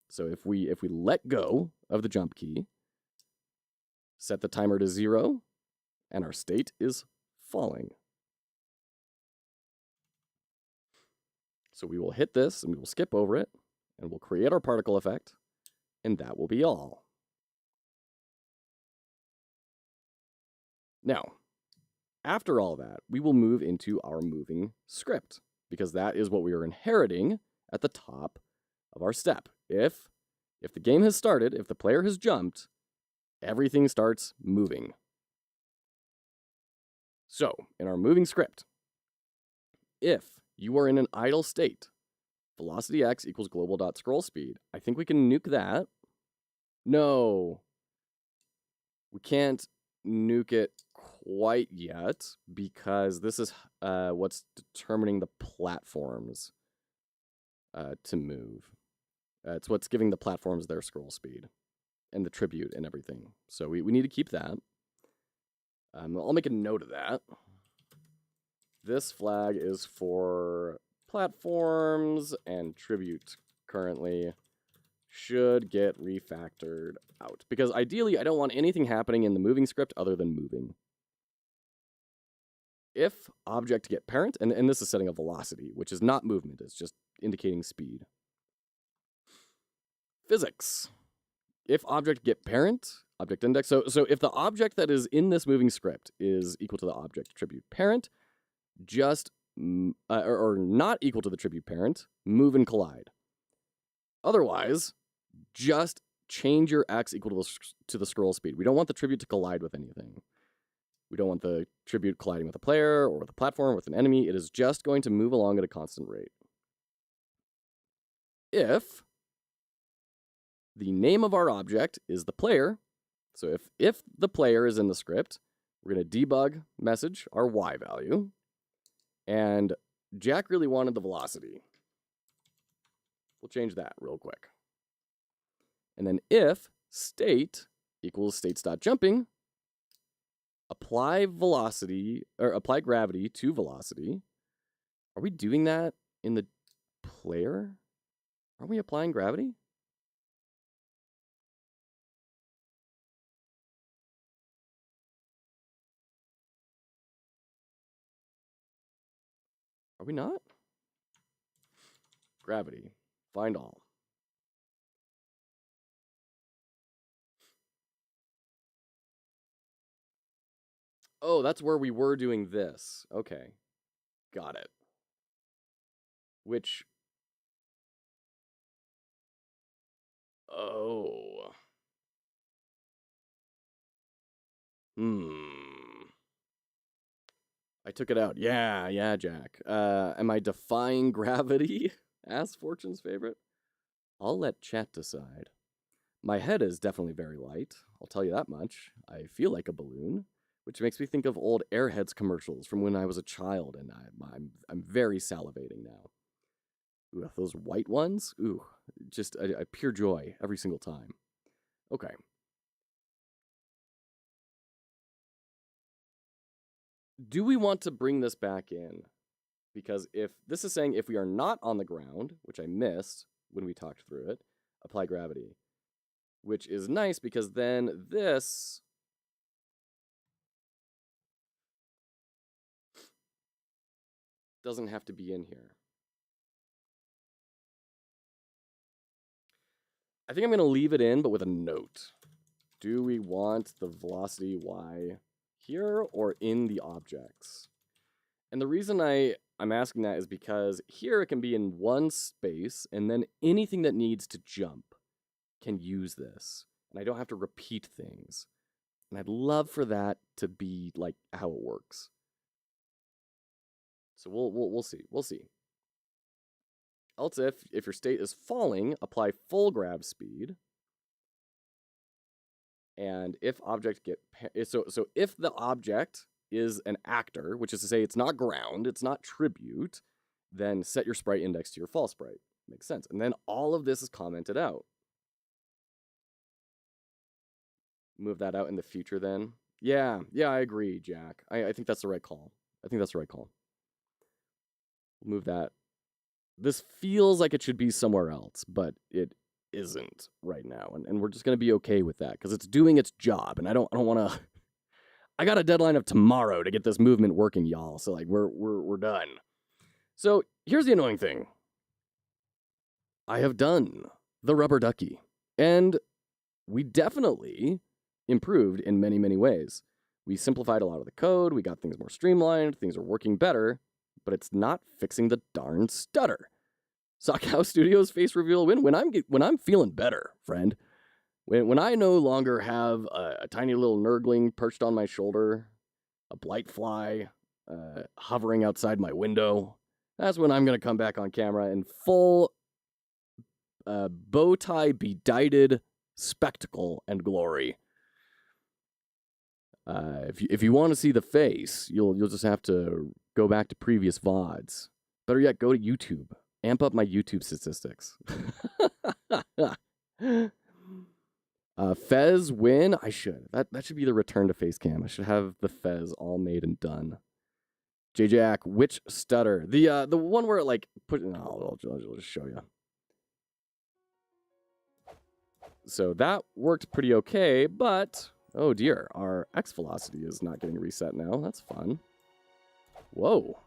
Speaker 1: so if we let go of the jump key, set the timer to 0, and our state is falling. So we will hit this, and we will skip over it, and we'll create our particle effect, and that will be all. Now, after all that, we will move into our moving script, because that is what we are inheriting at the top of our step. If the game has started, if the player has jumped, everything starts moving. So, in our moving script, if you are in an idle state, velocity x equals global.scroll speed. I think we can nuke that. No, we can't nuke it quite yet because this is what's determining the platforms to move. It's what's giving the platforms their scroll speed and the tribute and everything. So we need to keep that. I'll make a note of that. This flag is for platforms, and tribute currently should get refactored out. Because ideally, I don't want anything happening in the moving script other than moving. If object get parent, and this is setting a velocity, which is not movement, it's just indicating speed. Physics. If object get parent, object index. So if the object that is in this moving script is equal to the object tribute parent, just or not equal to the tribute parent, move and collide. Otherwise, just change your x equal to the scroll speed. We don't want the tribute to collide with anything. We don't want the tribute colliding with a player or with a platform or with an enemy. It is just going to move along at a constant rate. If the name of our object is the player So if the player is in the script, we're going to debug message our y value. And Jack really wanted the velocity. We'll change that real quick. And then if state equals states.jumping, apply velocity, or apply gravity to velocity. Are we doing that in the player? Are we applying gravity? Are we not? Gravity. Find all. Oh, that's where we were doing this. Okay. Got it. Which... Oh. I took it out. Yeah, Jack. Am I defying gravity? Ask Fortune's favorite. I'll let chat decide. My head is definitely very light. I'll tell you that much. I feel like a balloon, which makes me think of old Airheads commercials from when I was a child, and I'm very salivating now. Ooh, those white ones? Ooh, just a pure joy every single time. Okay. Do we want to bring this back in? Because if this is saying if we are not on the ground, which I missed when we talked through it, apply gravity. Which is nice because then this doesn't have to be in here. I think I'm going to leave it in, but with a note. Do we want the velocity y here or in the objects? And the reason I'm asking that is because here it can be in one space, and then anything that needs to jump can use this. And I don't have to repeat things. And I'd love for that to be like how it works. So we'll see. We'll see. Else if your state is falling, apply full grab speed. And if object so if the object is an actor, which is to say it's not ground, it's not tribute, then set your sprite index to your fall sprite. Makes sense. And then all of this is commented out. Move that out in the future then. Yeah, I agree, Jack. I think that's the right call. Move that. This feels like it should be somewhere else, but it isn't right now. And we're just going to be okay with that because it's doing its job. And I don't want to... I got a deadline of tomorrow to get this movement working, y'all. So, like, we're done. So, here's the annoying thing. I have done the rubber ducky. And we definitely improved in many, many ways. We simplified a lot of the code. We got things more streamlined. Things are working better. But it's not fixing the darn stutter. Sockhouse Studios face reveal win when I'm feeling better, friend. When I no longer have a tiny little nurgling perched on my shoulder, a blight fly hovering outside my window, that's when I'm going to come back on camera in full bow tie bedighted spectacle and glory. If you want to see the face, you'll just have to go back to previous VODs. Better yet, go to YouTube. Amp up my YouTube statistics. Fez win? I should. That should be the return to face cam. I should have the Fez all made and done. JJack, which stutter? The one where it like put. No, I'll just show you. So that worked pretty okay, but oh dear, our X velocity is not getting reset now. That's fun. Whoa.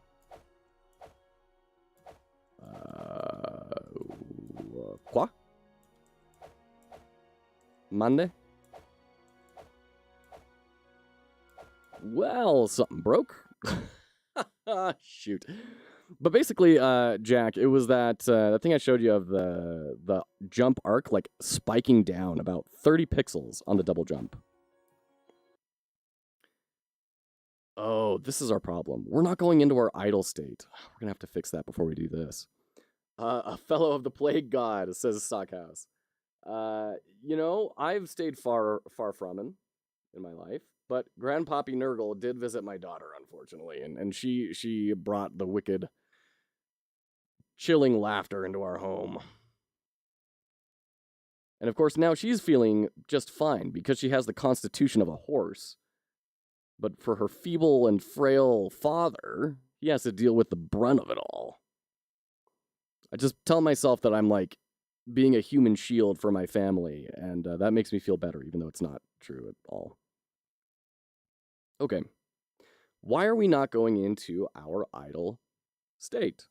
Speaker 1: Quoi? Monday? Well, something broke. Shoot. But basically, Jack, it was that thing I showed you of the jump arc, like, spiking down about 30 pixels on the double jump. Oh, this is our problem. We're not going into our idle state. We're going to have to fix that before we do this. A fellow of the plague god, says Stockhouse. You know, I've stayed far from him in my life, but Grandpappy Nurgle did visit my daughter, unfortunately, and she brought the wicked, chilling laughter into our home. And of course, now she's feeling just fine because she has the constitution of a horse. But for her feeble and frail father, he has to deal with the brunt of it all. I just tell myself that I'm like being a human shield for my family, and that makes me feel better, even though it's not true at all. Okay. Why are we not going into our idle state?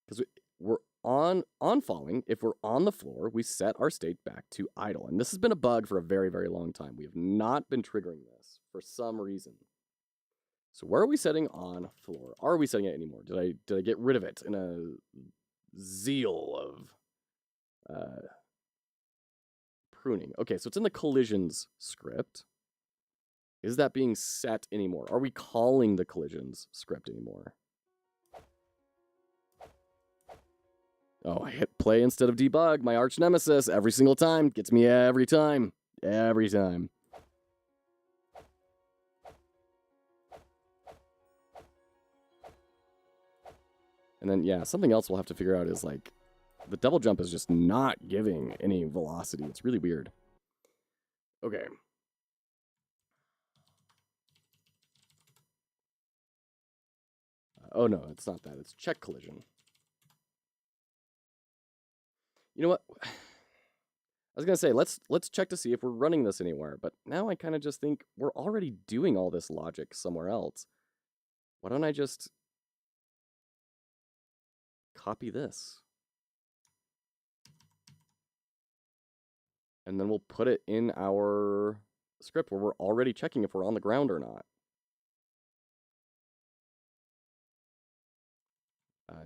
Speaker 1: Because we're on falling. If we're on the floor, we set our state back to idle. And this has been a bug for a very, very long time. We have not been triggering this for some reason. So where are we setting on floor? Are we setting it anymore? Did I get rid of it in a zeal of pruning? Okay, so it's in the collisions script. Is that being set anymore? Are we calling the collisions script anymore? Oh, I hit play instead of debug. My arch nemesis every single time. Gets me every time. Every time. And then, yeah, something else we'll have to figure out is, like, the double jump is just not giving any velocity. It's really weird. Okay. Oh, no, it's not that. It's check collision. You know what? I was going to say, let's check to see if we're running this anywhere. But now I kind of just think we're already doing all this logic somewhere else. Why don't I just copy this? And then we'll put it in our script where we're already checking if we're on the ground or not.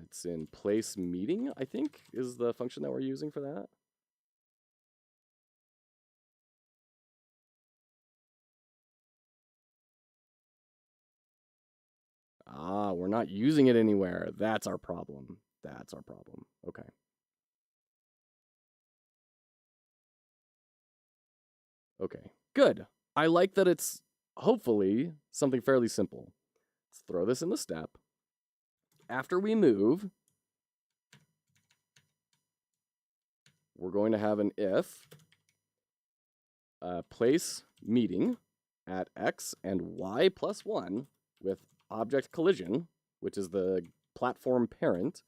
Speaker 1: It's in place meeting, I think, is the function that we're using for that. Ah, we're not using it anywhere. That's our problem. That's our problem. Okay. Okay, good. I like that it's hopefully something fairly simple. Let's throw this in the step. After we move, we're going to have an if place meeting at x and y plus 1 with object collision, which is the platform parent,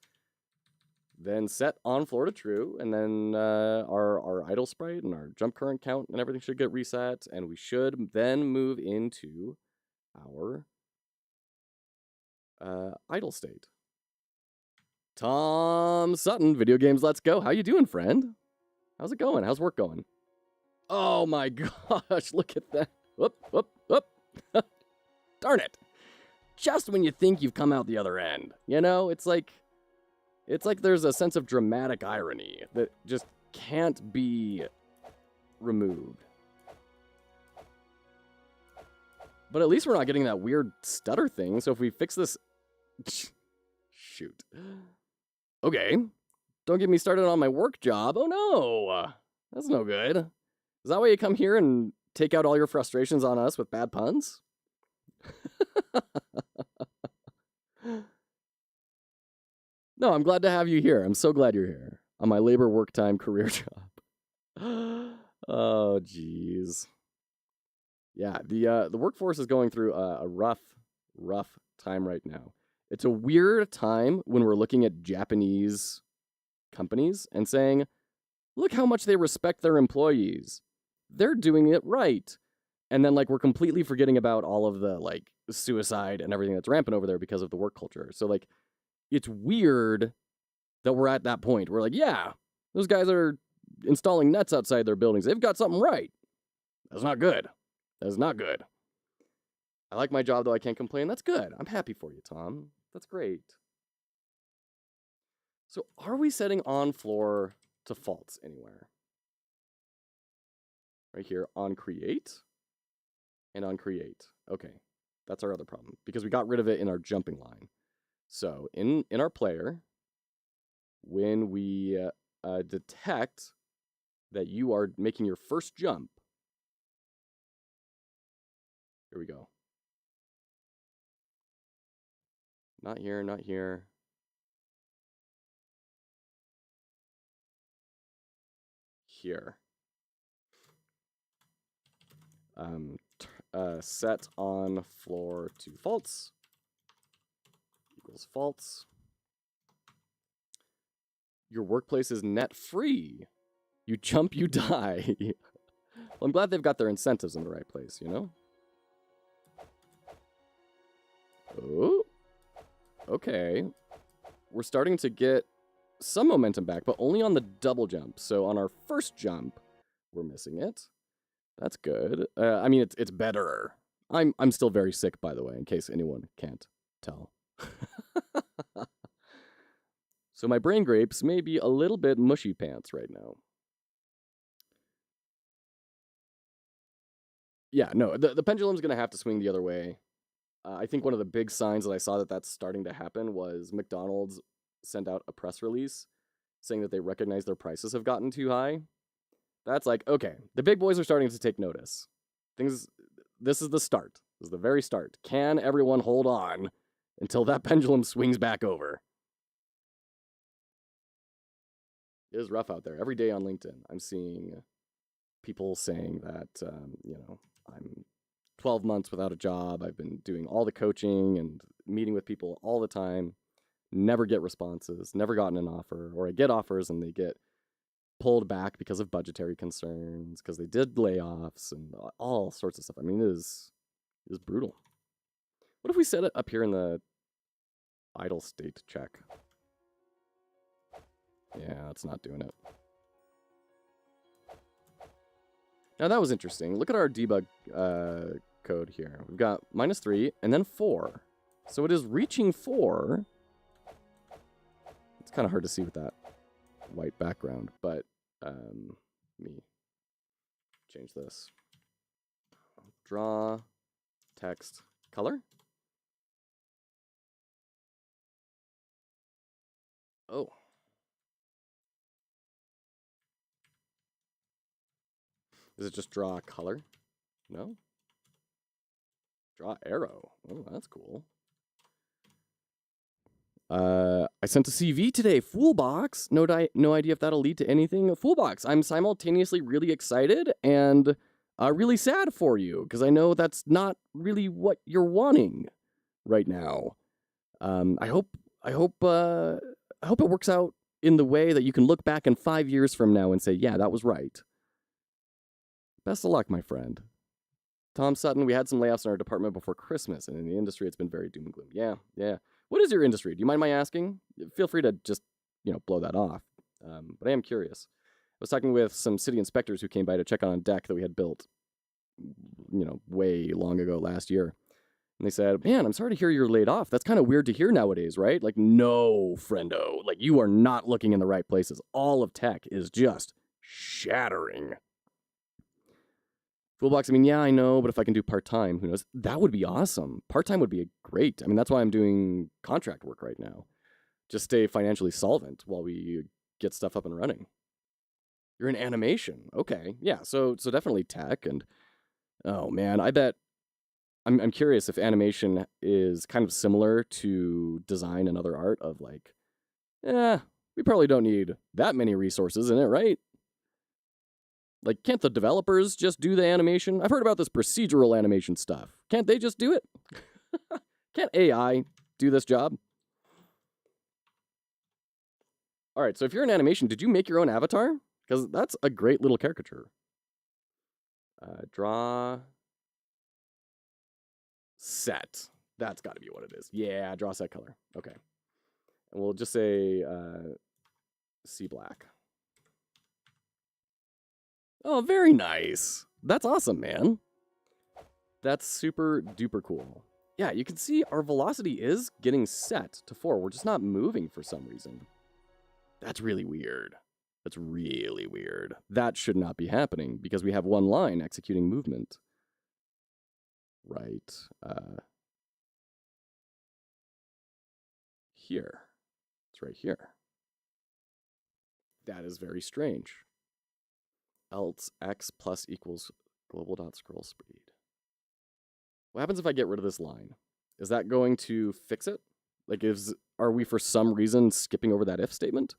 Speaker 1: then set on floor to true, and then our idle sprite and our jump current count and everything should get reset, and we should then move into our idle state. Tom Sutton, Video Games Let's Go. How you doing, friend? How's it going? How's work going? Oh my gosh, look at that. Whoop, whoop, whoop. Darn it. Just when you think you've come out the other end. You know, it's like there's a sense of dramatic irony that just can't be removed. But at least we're not getting that weird stutter thing, so if we fix this... Shoot. Okay. Don't get me started on my work job. Oh no! That's no good. Is that why you come here and take out all your frustrations on us with bad puns? No, I'm glad to have you here. I'm so glad you're here on my labor work time career job. Oh, jeez. Yeah, the workforce is going through a rough time right now. It's a weird time when we're looking at Japanese companies and saying, look how much they respect their employees. They're doing it right. And then, like, we're completely forgetting about all of the, like, suicide and everything that's rampant over there because of the work culture. So, like, it's weird that we're at that point. We're like, yeah, those guys are installing nets outside their buildings. They've got something right. That's not good. That's not good. I like my job, though. I can't complain. That's good. I'm happy for you, Tom. That's great. So are we setting on floor to false anywhere? Right here on create and on create. Okay, that's our other problem because we got rid of it in our jumping line. So in our player, when we detect that you are making your first jump. Here we go. Not here, not here. Here. Set on floor to false equals false. Your workplace is net free. You jump, you die. Well, I'm glad they've got their incentives in the right place, you know? Oh. Okay. We're starting to get some momentum back, but only on the double jump. So on our first jump, we're missing it. That's good. I mean, it's better. I'm still very sick, by the way, in case anyone can't tell. So my brain grapes may be a little bit mushy pants right now. Yeah, no, the pendulum's going to have to swing the other way. I think one of the big signs that I saw that that's starting to happen was McDonald's sent out a press release saying that they recognize their prices have gotten too high. That's like, okay, the big boys are starting to take notice. This is the start. This is the very start. Can everyone hold on until that pendulum swings back over? It is rough out there. Every day on LinkedIn, I'm seeing people saying that, I'm 12 months without a job. I've been doing all the coaching and meeting with people all the time. Never get responses, never gotten an offer, or I get offers and they get pulled back because of budgetary concerns, because they did layoffs and all sorts of stuff. I mean, it is brutal. What if we set it up here in the idle state check? Yeah, that's not doing it. Now that was interesting. Look at our debug code here. We've got -3 and then 4. So it is reaching 4. It's kind of hard to see with that white background, but let me change this. Draw, text, color. Oh. Is it just draw color? No? Draw arrow. Oh, that's cool. I sent a CV today. Foolbox. No idea if that'll lead to anything. Foolbox. I'm simultaneously really excited and really sad for you because I know that's not really what you're wanting right now. I hope it works out in the way that you can look back in 5 years from now and say, yeah, that was right. Best of luck, my friend. Tom Sutton, we had some layoffs in our department before Christmas, and in the industry, it's been very doom and gloom. Yeah. What is your industry? Do you mind my asking? Feel free to just, blow that off. But I am curious. I was talking with some city inspectors who came by to check on a deck that we had built, way long ago last year. And they said, man, I'm sorry to hear you're laid off. That's kind of weird to hear nowadays, right? Like, no, friendo. Like, you are not looking in the right places. All of tech is just shattering. Fullbox, I mean, yeah, I know, but if I can do part-time, who knows? That would be awesome. Part-time would be great. I mean, that's why I'm doing contract work right now. Just stay financially solvent while we get stuff up and running. You're in animation. Okay, yeah, so definitely tech, and oh man, I bet I'm curious if animation is kind of similar to design and other art of like, we probably don't need that many resources in it, right? Like, can't the developers just do the animation? I've heard about this procedural animation stuff. Can't they just do it? Can't AI do this job? All right, so if you're in animation, did you make your own avatar? Because that's a great little caricature. Draw set. That's got to be what it is. Yeah, draw set color. Okay. And we'll just say C black. Oh, very nice. That's awesome, man. That's super duper cool. Yeah, you can see our velocity is getting set to 4. We're just not moving for some reason. That's really weird. That's really weird. That should not be happening because we have one line executing movement. Right. Here. It's right here. That is very strange. else x plus equals global dot scroll speed. What happens if I get rid of this line? Is that going to fix it? Like, are we for some reason skipping over that if statement?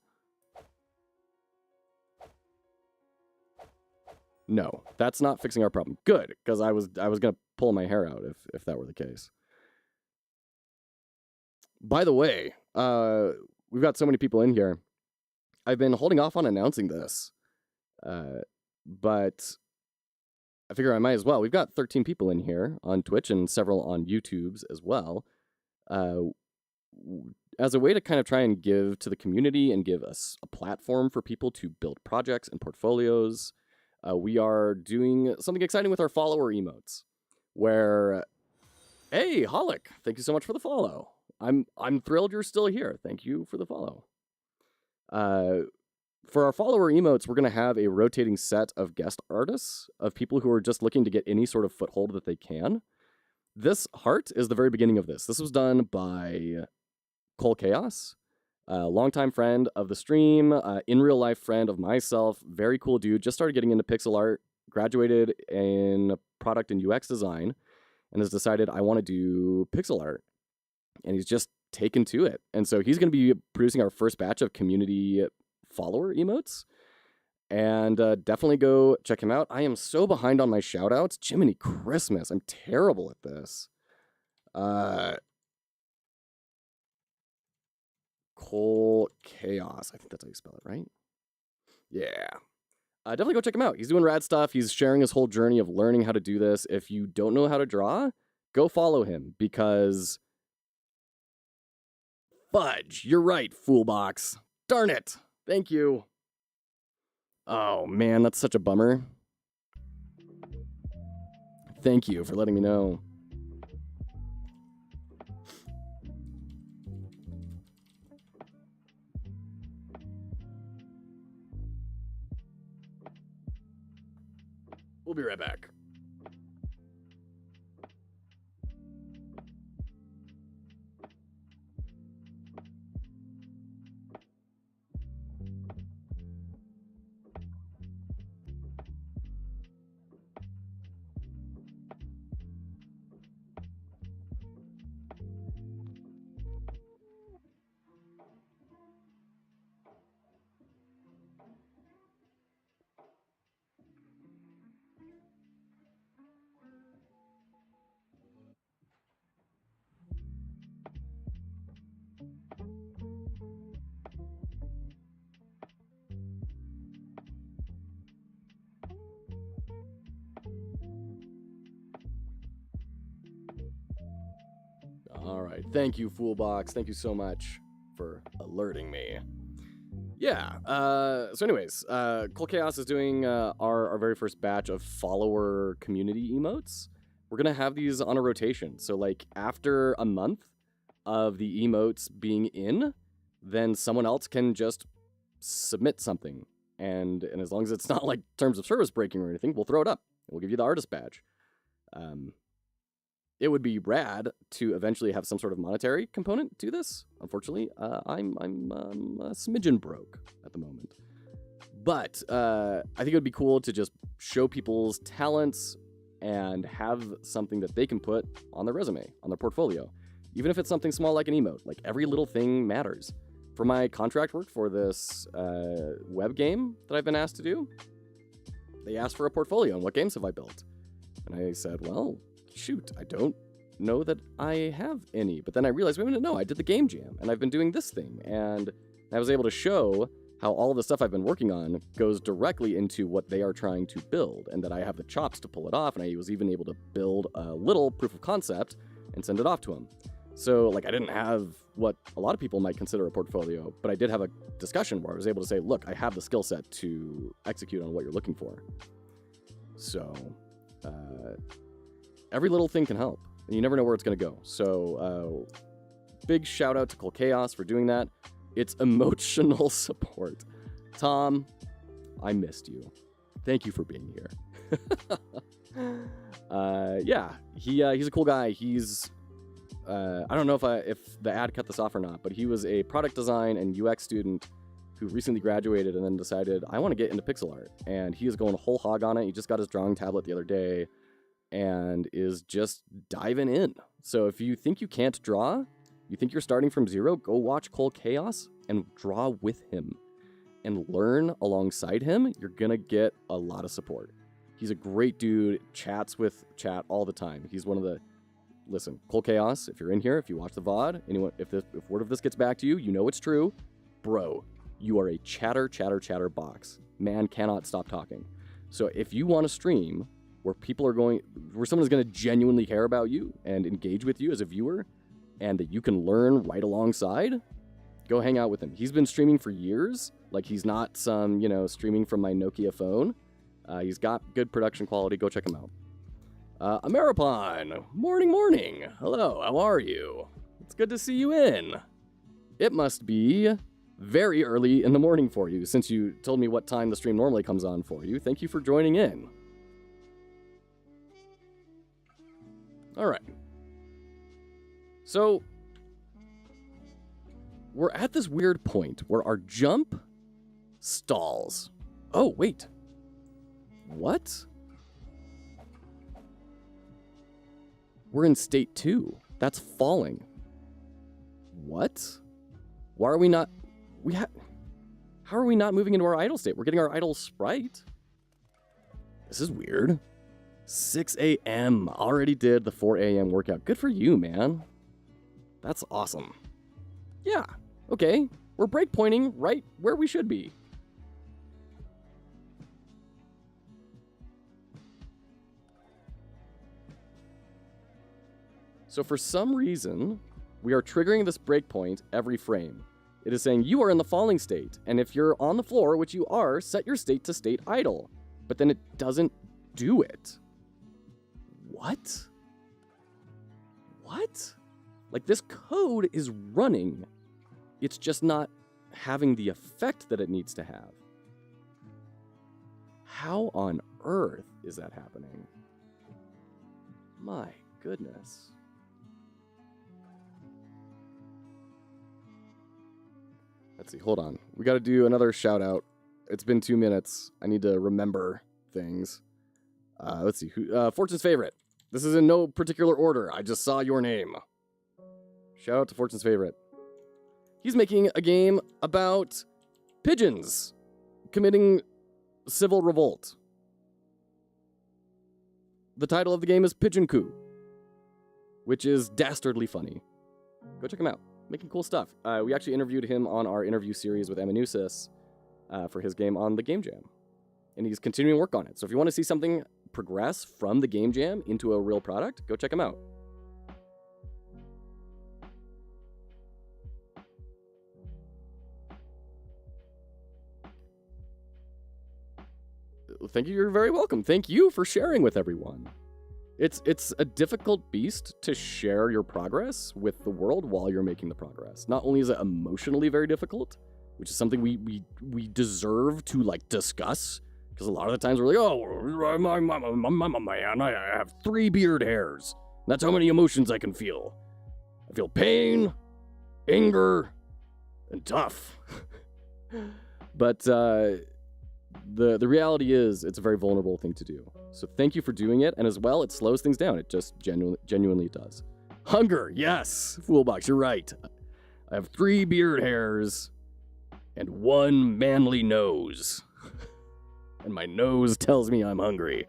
Speaker 1: No, that's not fixing our problem. Good, because I was gonna pull my hair out if that were the case. By the way, we've got so many people in here. I've been holding off on announcing this, but I figure I might as well. We've got 13 people in here on Twitch and several on YouTube's as well. As a way to kind of try and give to the community and give us a platform for people to build projects and portfolios, we are doing something exciting with our follower emotes, where, hey, Holic, thank you so much for the follow. I'm thrilled you're still here. Thank you for the follow. For our follower emotes, we're going to have a rotating set of guest artists, of people who are just looking to get any sort of foothold that they can. This heart is the very beginning of this. This was done by Cole Chaos, a longtime friend of the stream, in real life friend of myself, very cool dude, just started getting into pixel art, graduated in product and UX design, and has decided, I want to do pixel art. And he's just taken to it. And so he's going to be producing our first batch of community follower emotes. And definitely go check him out. I am so behind on my shout-outs. Jiminy Christmas. I'm terrible at this. Cole Chaos. I think that's how you spell it, right? Yeah. Definitely go check him out. He's doing rad stuff. He's sharing his whole journey of learning how to do this. If you don't know how to draw, go follow him, because... Fudge, you're right, Foolbox. Darn it. Thank you. Oh, man, that's such a bummer. Thank you for letting me know. We'll be right back. All right. Thank you, Foolbox. Thank you so much for alerting me. Yeah. So anyways, Cole Chaos is doing our very first batch of follower community emotes. We're going to have these on a rotation. So like after a month of the emotes being in, then someone else can just submit something. And as long as it's not like terms of service breaking or anything, we'll throw it up. We'll give you the artist badge. It would be rad to eventually have some sort of monetary component to this. Unfortunately, I'm a smidgen broke at the moment. But I think it would be cool to just show people's talents and have something that they can put on their resume, on their portfolio. Even if it's something small like an emote, like every little thing matters. For my contract work for this web game that I've been asked to do, they asked for a portfolio and what games have I built? And I said, well, shoot, I don't know that I have any. But then I realized, wait a minute, no, I did the game jam and I've been doing this thing. And I was able to show how all of the stuff I've been working on goes directly into what they are trying to build, and that I have the chops to pull it off. And I was even able to build a little proof of concept and send it off to them. So like I didn't have what a lot of people might consider a portfolio, but I did have a discussion where I was able to say, look, I have the skill set to execute on what you're looking for. So every little thing can help, and you never know where it's going to go. So big shout out to Cole Chaos for doing that. It's emotional support. Tom, I missed you. Thank you for being here. Yeah, he's a cool guy. He's I don't know if the ad cut this off or not, but he was a product design and UX student who recently graduated and then decided, I want to get into pixel art. And he is going whole hog on it. He just got his drawing tablet the other day and is just diving in. So if you think you can't draw, you think you're starting from zero, go watch Cole Chaos and draw with him and learn alongside him. You're going to get a lot of support. He's a great dude, chats with chat all the time. He's one of the... Listen, Cole Chaos, if you're in here, if you watch the VOD, anyone, if word of this gets back to you, you know it's true. Bro, you are a chatter box. Man cannot stop talking. So if you want to stream where where someone is going to genuinely care about you and engage with you as a viewer, and that you can learn right alongside, go hang out with him. He's been streaming for years. Like, he's not some, streaming from my Nokia phone. He's got good production quality. Go check him out. Ameripon, morning. Hello, how are you? It's good to see you in. It must be very early in the morning for you, since you told me what time the stream normally comes on for you. Thank you for joining in. All right. So, we're at this weird point where our jump stalls. Oh, wait. What? We're in state 2. That's falling. What? Why are we not... How are we not moving into our idle state? We're getting our idle sprite. This is weird. 6 a.m. Already did the 4 a.m. workout. Good for you, man. That's awesome. Yeah, okay. We're breakpointing right where we should be. So for some reason, we are triggering this breakpoint every frame. It is saying you are in the falling state, and if you're on the floor, which you are, set your state to state idle. But then it doesn't do it. What? What? Like, this code is running. It's just not having the effect that it needs to have. How on earth is that happening? My goodness. Let's see, hold on. We got to do another shout out. It's been 2 minutes. I need to remember things. Let's see. Fortune's Favorite. This is in no particular order. I just saw your name. Shout out to Fortune's Favorite. He's making a game about pigeons committing civil revolt. The title of the game is Pigeon Coup, which is dastardly funny. Go check him out. Making cool stuff. We actually interviewed him on our interview series with Amanusis for his game on the Game Jam. And he's continuing work on it. So if you want to see something progress from the Game Jam into a real product, go check him out. Thank you. You're very welcome. Thank you for sharing with everyone. It's a difficult beast to share your progress with the world while you're making the progress. Not only is it emotionally very difficult, which is something we deserve to like discuss, because a lot of the times we're like, oh, I'm a man, I have 3 beard hairs. That's how many emotions I can feel. I feel pain, anger, and tough. But the reality is it's a very vulnerable thing to do. So thank you for doing it, and as well, it slows things down. It just genuinely does. Hunger, yes! Foolbox, you're right. I have 3 beard hairs and 1 manly nose. And my nose tells me I'm hungry.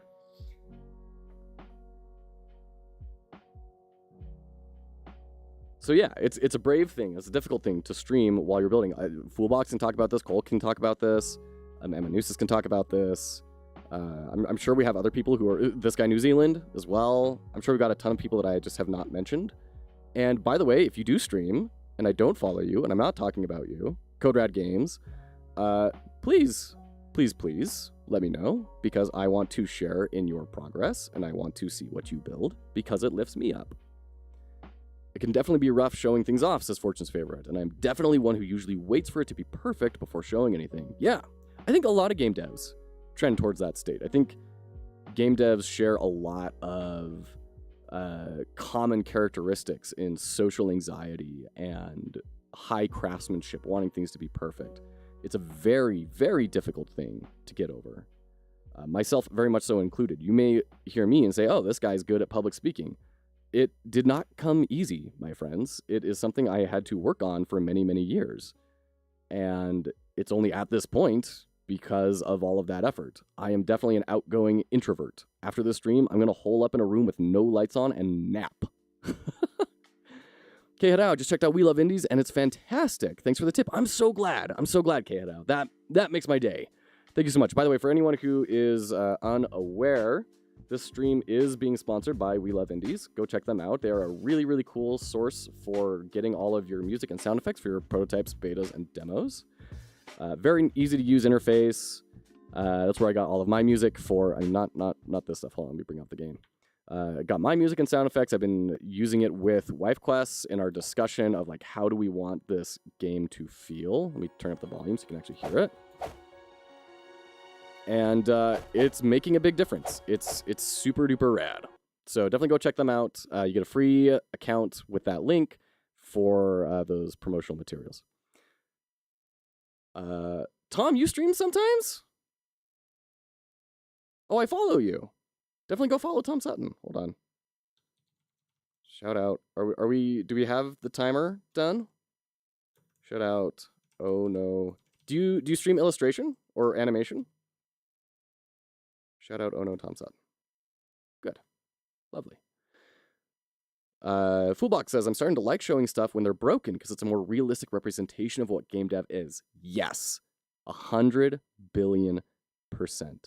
Speaker 1: So yeah, it's a brave thing. It's a difficult thing to stream while you're building. Foolbox can talk about this. Cole can talk about this. Amanusis can talk about this. I'm sure we have other people who are... This guy, New Zealand, as well. I'm sure we've got a ton of people that I just have not mentioned. And by the way, if you do stream, and I don't follow you, and I'm not talking about you, CodeRad Games, please let me know, because I want to share in your progress, and I want to see what you build, because it lifts me up. It can definitely be rough showing things off, says Fortune's Favorite, and I'm definitely one who usually waits for it to be perfect before showing anything. Yeah, I think a lot of game devs trend towards that state. I think game devs share a lot of common characteristics in social anxiety and high craftsmanship, wanting things to be perfect. It's a very, very difficult thing to get over. Myself very much so included. You may hear me and say, oh, this guy's good at public speaking. It did not come easy, my friends. It is something I had to work on for many, many years. And it's only at this point because of all of that effort. I am definitely an outgoing introvert. After this stream, I'm going to hole up in a room with no lights on and nap. K-Head just checked out We Love Indies, and it's fantastic. Thanks for the tip. I'm so glad. I'm so glad, K-Head. That makes my day. Thank you so much. By the way, for anyone who is unaware, this stream is being sponsored by We Love Indies. Go check them out. They are a really, really cool source for getting all of your music and sound effects for your prototypes, betas, and demos. Very easy to use interface. That's where I got all of my music for. I mean, not this stuff. Hold on, let me bring up the game. Got my music and sound effects. I've been using it with Wife Quests in our discussion of like how do we want this game to feel. Let me turn up the volume so you can actually hear it. And it's making a big difference. It's super duper rad. So definitely go check them out. You get a free account with that link for those promotional materials. Tom, you stream sometimes? Oh, I follow you. Definitely go follow Tom Sutton. Hold on. Shout out. Are we? Do we have the timer done? Shout out. Oh no. Do you stream illustration or animation? Shout out. Oh no, Tom Sutton. Good. Lovely. Foolbox says, I'm starting to like showing stuff when they're broken because it's a more realistic representation of what game dev is. Yes. 100 billion %.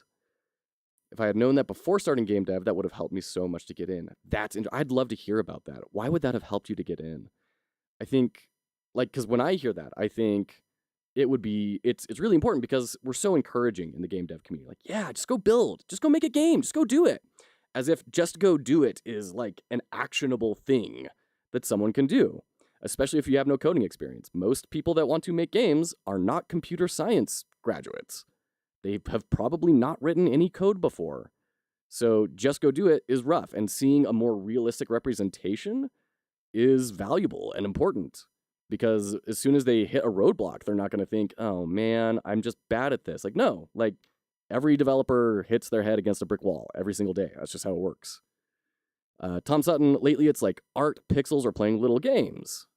Speaker 1: If I had known that before starting game dev, that would have helped me so much to get in. I'd love to hear about that. Why would that have helped you to get in? I think, like, because when I hear that, I think it would be, it's really important because we're so encouraging in the game dev community. Like, yeah, just go build. Just go make a game. Just go do it. As if just go do it is like an actionable thing that someone can do, especially if you have no coding experience. Most people that want to make games are not computer science graduates. They have probably not written any code before. So just go do it is rough. And seeing a more realistic representation is valuable and important. Because as soon as they hit a roadblock, they're not going to think, oh man, I'm just bad at this. Like, no, like every developer hits their head against a brick wall every single day. That's just how it works. Tom Sutton, lately it's like art, pixels, or playing little games.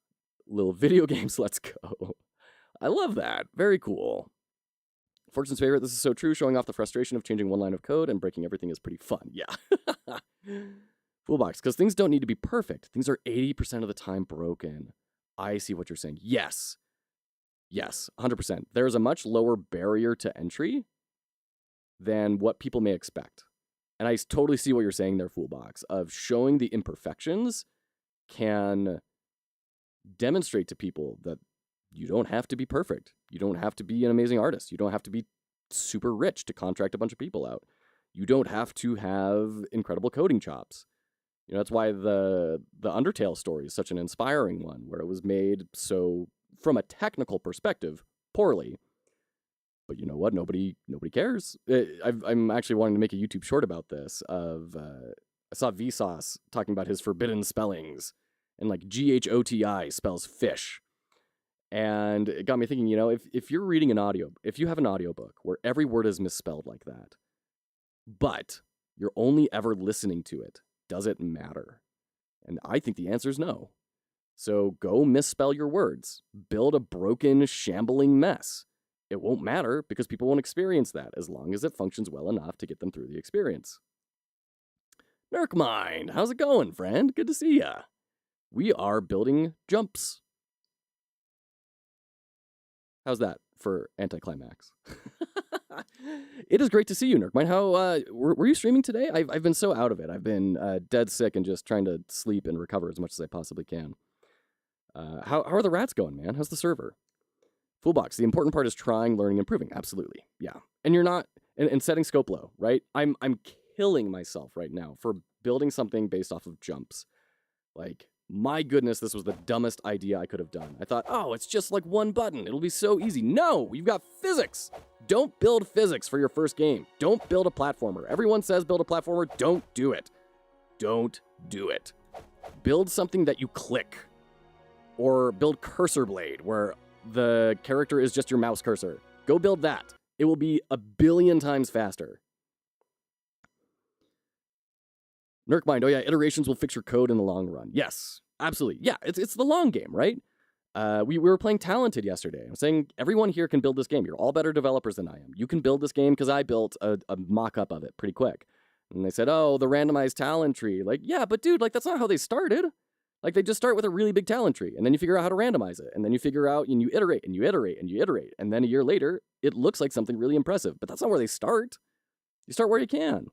Speaker 1: Little video games, let's go. I love that. Very cool. Fortune's favorite, this is so true. Showing off the frustration of changing one line of code and breaking everything is pretty fun. Yeah. Foolbox, because things don't need to be perfect. Things are 80% of the time broken. I see what you're saying. Yes. Yes, 100%. There's a much lower barrier to entry than what people may expect. And I totally see what you're saying there, Foolbox, of showing the imperfections can demonstrate to people that you don't have to be perfect. You don't have to be an amazing artist. You don't have to be super rich to contract a bunch of people out. You don't have to have incredible coding chops. You know, that's why the Undertale story is such an inspiring one, where it was made so, from a technical perspective, poorly. But you know what? Nobody cares. I'm actually wanting to make a YouTube short about this. I saw Vsauce talking about his forbidden spellings, and like GHOTI spells fish. And it got me thinking, you know, if you're reading if you have an audiobook where every word is misspelled like that, but you're only ever listening to it, does it matter? And I think the answer is no. So go misspell your words. Build a broken, shambling mess. It won't matter because people won't experience that as long as it functions well enough to get them through the experience. Nerkmind, how's it going, friend? Good to see ya. We are building jumps. How's that for anticlimax? It is great to see you, Nerkmind. How were you streaming today? I've been so out of it. I've been dead sick and just trying to sleep and recover as much as I possibly can. How are the rats going, man? How's the server? Foolbox, the important part is trying, learning, improving. Absolutely. Yeah. And you're not, and setting scope low, right? I'm killing myself right now for building something based off of jumps. Like, my goodness, this was the dumbest idea I could have done. I thought, oh, it's just like one button. It'll be so easy. No, you've got physics. Don't build physics for your first game. Don't build a platformer. Everyone says build a platformer. Don't do it. Don't do it. Build something that you click. Or build Cursor Blade, where the character is just your mouse cursor. Go build that. It will be 1 billion times faster. Nurkmind, oh yeah, iterations will fix your code in the long run. Yes, absolutely. Yeah, it's the long game, right? We were playing Talented yesterday. I'm saying everyone here can build this game. You're all better developers than I am. You can build this game because I built a mock-up of it pretty quick. And they said, oh, the randomized talent tree. Like, yeah, but dude, like that's not how they started. Like they just start with a really big talent tree, and then you figure out how to randomize it, and then you figure out, and you iterate, and you iterate, and you iterate, and then a year later, it looks like something really impressive. But that's not where they start. You start where you can.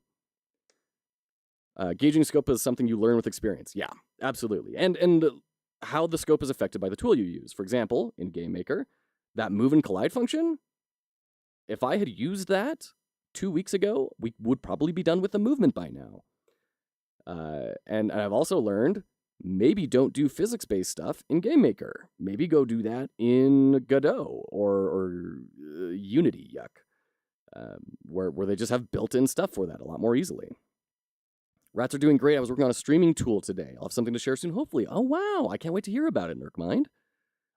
Speaker 1: Gauging scope is something you learn with experience. Yeah, absolutely. And how the scope is affected by the tool you use. For example, in GameMaker, that move and collide function, if I had used that 2 weeks ago, we would probably be done with the movement by now. And I've also learned, maybe don't do physics-based stuff in GameMaker. Maybe go do that in Godot or Unity, where they just have built-in stuff for that a lot more easily. Rats are doing great. I was working on a streaming tool today. I'll have something to share soon, hopefully. Oh, wow. I can't wait to hear about it, Nurkmind.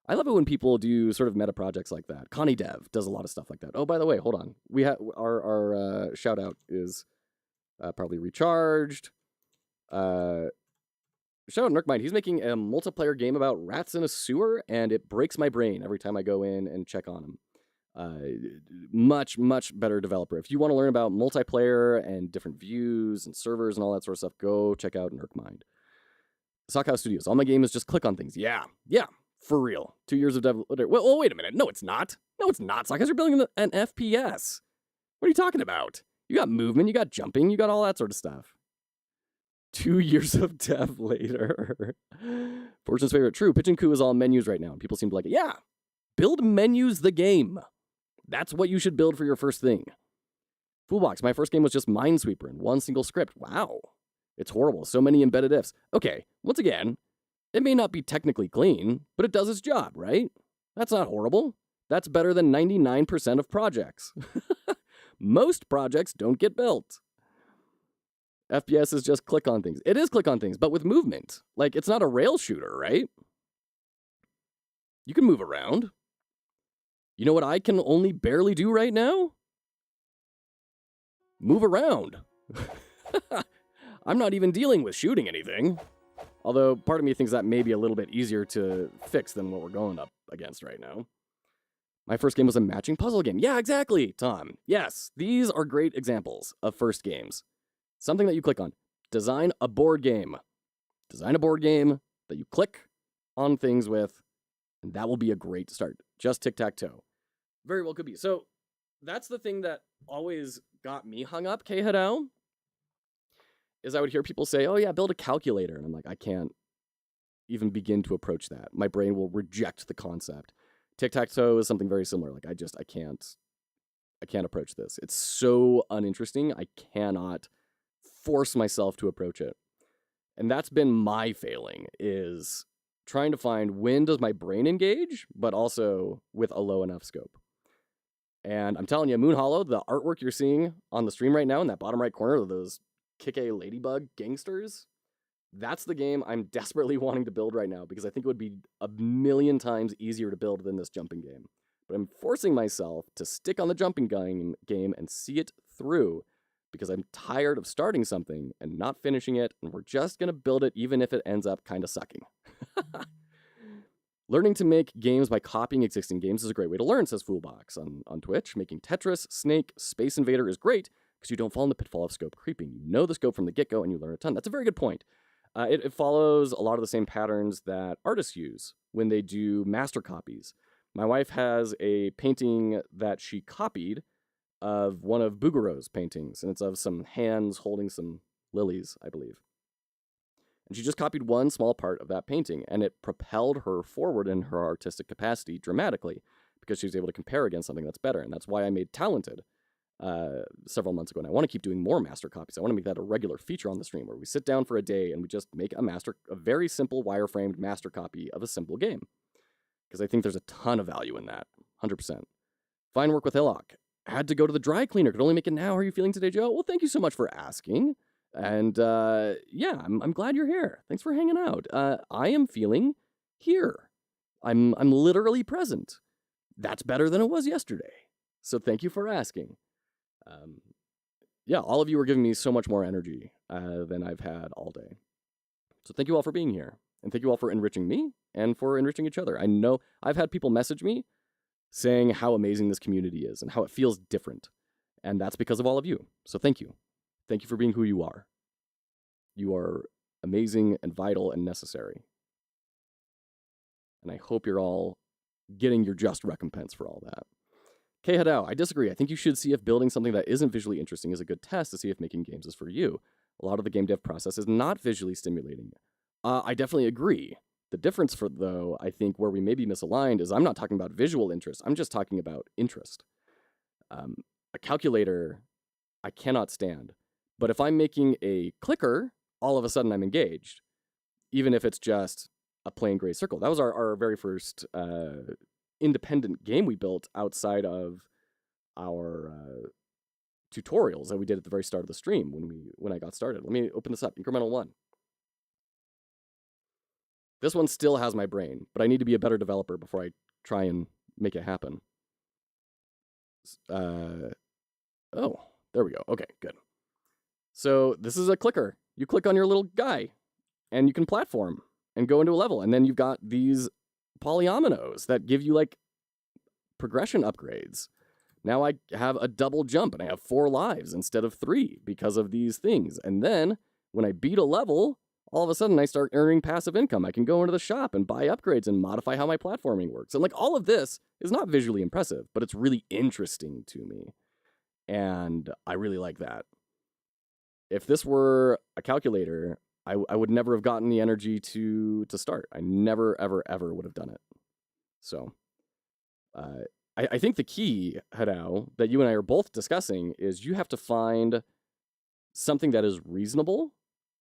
Speaker 1: I love it when people do sort of meta projects like that. Connie Dev does a lot of stuff like that. Oh, by the way, hold on. We have our shout-out is probably recharged. Shout out Nurkmind. He's making a multiplayer game about rats in a sewer, and it breaks my brain every time I go in and check on him. Much, much better developer. If you want to learn about multiplayer and different views and servers and all that sort of stuff, go check out Nurkmind. Sockhouse Studios. All my game is just click on things. Yeah, for real. 2 years of dev. Well, wait a minute. No, it's not. Sockhouse, you're building an FPS. What are you talking about? You got movement, you got jumping, you got all that sort of stuff. 2 years of dev later. Fortune's favorite. True, Pitch and Coup is all menus right now, and people seem to like it. Yeah, build menus the game. That's what you should build for your first thing. Foolbox, my first game was just Minesweeper in one single script. Wow. It's horrible. So many embedded ifs. Okay, once again, it may not be technically clean, but it does its job, right? That's not horrible. That's better than 99% of projects. Most projects don't get built. FPS is just click on things. It is click on things, but with movement. Like, it's not a rail shooter, right? You can move around. You know what I can only barely do right now? Move around. I'm not even dealing with shooting anything. Although, part of me thinks that may be a little bit easier to fix than what we're going up against right now. My first game was a matching puzzle game. Yeah, exactly, Tom. Yes, these are great examples of first games. Something that you click on. Design a board game. Design a board game that you click on things with, and that will be a great start. Just tic-tac-toe. Very well could be. So that's the thing that always got me hung up, K-Hadao, is I would hear people say, oh yeah, build a calculator. And I'm like, I can't even begin to approach that. My brain will reject the concept. Tic-tac-toe is something very similar. Like, I can't approach this. It's so uninteresting. I cannot force myself to approach it. And that's been my failing, is trying to find when does my brain engage, but also with a low enough scope. And I'm telling you, Moon Hollow, the artwork you're seeing on the stream right now in that bottom right corner of those kick-a ladybug gangsters, that's the game I'm desperately wanting to build right now, because I think it would be 1,000,000 times easier to build than this jumping game. But I'm forcing myself to stick on the jumping game and see it through, because I'm tired of starting something and not finishing it, and we're just going to build it even if it ends up kind of sucking. Learning to make games by copying existing games is a great way to learn, says Foolbox on Twitch. Making Tetris, Snake, Space Invader is great because you don't fall in the pitfall of scope creeping. You know the scope from the get-go and you learn a ton. That's a very good point. It follows a lot of the same patterns that artists use when they do master copies. My wife has a painting that she copied of one of Bugaro's paintings, and it's of some hands holding some lilies, I believe. And she just copied one small part of that painting, and it propelled her forward in her artistic capacity dramatically, because she was able to compare against something that's better. And that's why I made Talented several months ago, and I want to keep doing more master copies. I want to make that a regular feature on the stream, where we sit down for a day and we just make a very simple wireframed master copy of a simple game. Because I think there's a ton of value in that, 100%. Fine work with Hillock. Had to go to the dry cleaner. Could only make it now. How are you feeling today, Joe? Well, thank you so much for asking. And yeah, I'm glad you're here. Thanks for hanging out. I am feeling here. I'm literally present. That's better than it was yesterday. So thank you for asking. Yeah, all of you are giving me so much more energy than I've had all day. So thank you all for being here. And thank you all for enriching me and for enriching each other. I know I've had people message me saying how amazing this community is and how it feels different. And that's because of all of you. So thank you. Thank you for being who you are. You are amazing and vital and necessary. And I hope you're all getting your just recompense for all that. Kay Hadao, I disagree. I think you should see if building something that isn't visually interesting is a good test to see if making games is for you. A lot of the game dev process is not visually stimulating. I definitely agree. The difference though, I think where we may be misaligned is I'm not talking about visual interest. I'm just talking about interest. A calculator, I cannot stand. But if I'm making a clicker, all of a sudden I'm engaged, even if it's just a plain gray circle. That was our very first independent game we built outside of our tutorials that we did at the very start of the stream when I got started. Let me open this up. Incremental 1. This one still has my brain, but I need to be a better developer before I try and make it happen. Oh, there we go. Okay, good. So this is a clicker. You click on your little guy, and you can platform and go into a level. And then you've got these polyominoes that give you, like, progression upgrades. Now I have a double jump, and I have 4 lives instead of 3 because of these things. And then when I beat a level, all of a sudden I start earning passive income. I can go into the shop and buy upgrades and modify how my platforming works. And, like, all of this is not visually impressive, but it's really interesting to me. And I really like that. If this were a calculator, I would never have gotten the energy to start. I never, ever, ever would have done it. So I think the key, Hadao, that you and I are both discussing is you have to find something that is reasonable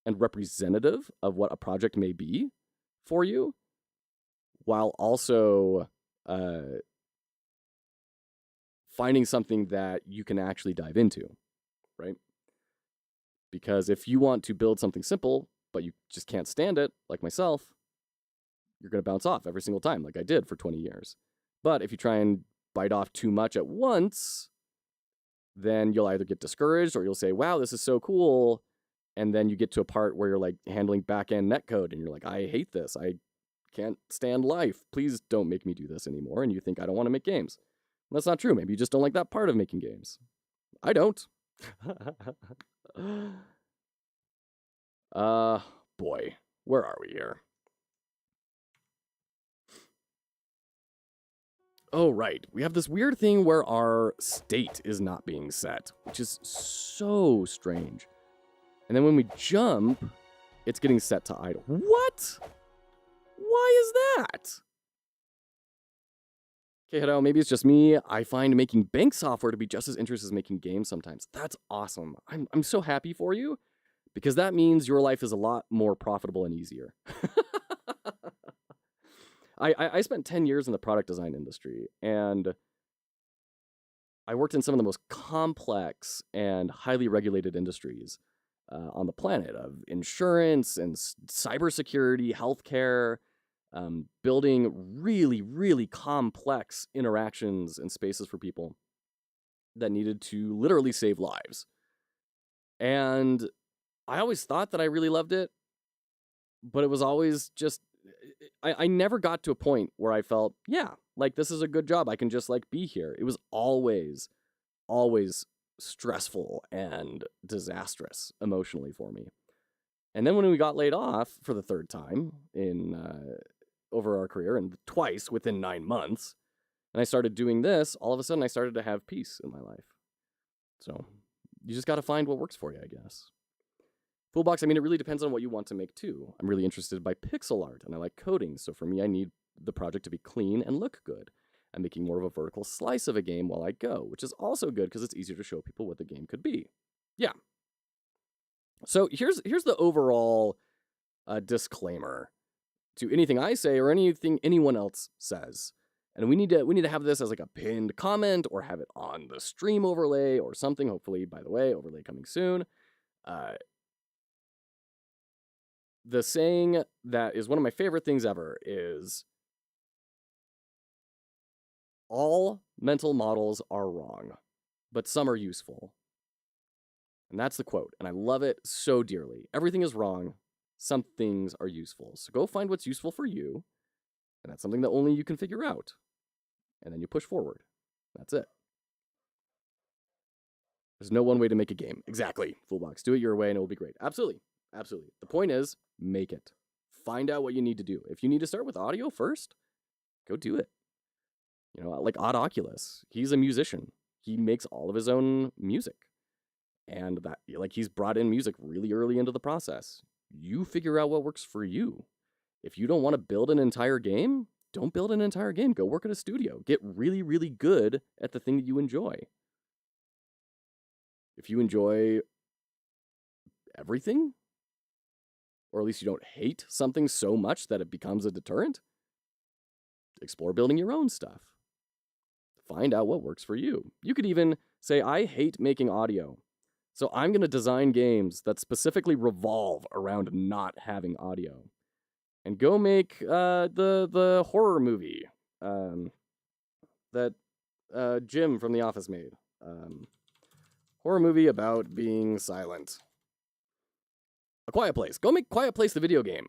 Speaker 1: and representative of what a project may be for you, while also finding something that you can actually dive into, right? Because if you want to build something simple, but you just can't stand it, like myself, you're going to bounce off every single time, like I did for 20 years. But if you try and bite off too much at once, then you'll either get discouraged or you'll say, wow, this is so cool. And then you get to a part where you're, like, handling back-end netcode and you're like, I hate this. I can't stand life. Please don't make me do this anymore. And you think I don't want to make games. And that's not true. Maybe you just don't like that part of making games. I don't. Boy, where are we here? Oh, right. We have this weird thing where our state is not being set, which is so strange. And then when we jump, it's getting set to idle. What? Why is that? Okay, Hado, maybe it's just me. I find making bank software to be just as interesting as making games sometimes. That's awesome. I'm so happy for you, because that means your life is a lot more profitable and easier. I spent 10 years in the product design industry, and I worked in some of the most complex and highly regulated industries on the planet, of insurance and cybersecurity, healthcare, building really, really complex interactions and spaces for people that needed to literally save lives. And I always thought that I really loved it, but it was always just, I never got to a point where I felt, yeah, like, this is a good job. I can just, like, be here. It was always stressful and disastrous emotionally for me. And then when we got laid off for the 3rd time over our career, and twice within 9 months, and I started doing this, all of a sudden I started to have peace in my life. So you just got to find what works for you, I guess. Fullbox, I mean, it really depends on what you want to make too. I'm really interested by pixel art, and I like coding, so for me, I need the project to be clean and look good. I'm making more of a vertical slice of a game while I go, which is also good because it's easier to show people what the game could be. Yeah. So here's the overall disclaimer to anything I say or anything anyone else says. And we need to have this as, like, a pinned comment, or have it on the stream overlay or something. Hopefully, by the way, overlay coming soon. The saying that is one of my favorite things ever is, All mental models are wrong, but some are useful. And that's the quote, and I love it so dearly. Everything is wrong. Some things are useful. So go find what's useful for you, and that's something that only you can figure out. And then you push forward. That's it. There's no one way to make a game. Exactly, Foolbox. Do it your way and it will be great. Absolutely. Absolutely. The point is, make it. Find out what you need to do. If you need to start with audio first, go do it. You know, like Odd Oculus. He's a musician. He makes all of his own music. And that, like, he's brought in music really early into the process. You figure out what works for you. If you don't want to build an entire game, don't build an entire game. Go work at a studio. Get really, really good at the thing that you enjoy. If you enjoy everything, or at least you don't hate something so much that it becomes a deterrent, explore building your own stuff. Find out what works for you. You could even say, I hate making audio, so I'm going to design games that specifically revolve around not having audio. And go make the horror movie that Jim from The Office made. Horror movie about being silent. A Quiet Place. Go make Quiet Place the video game.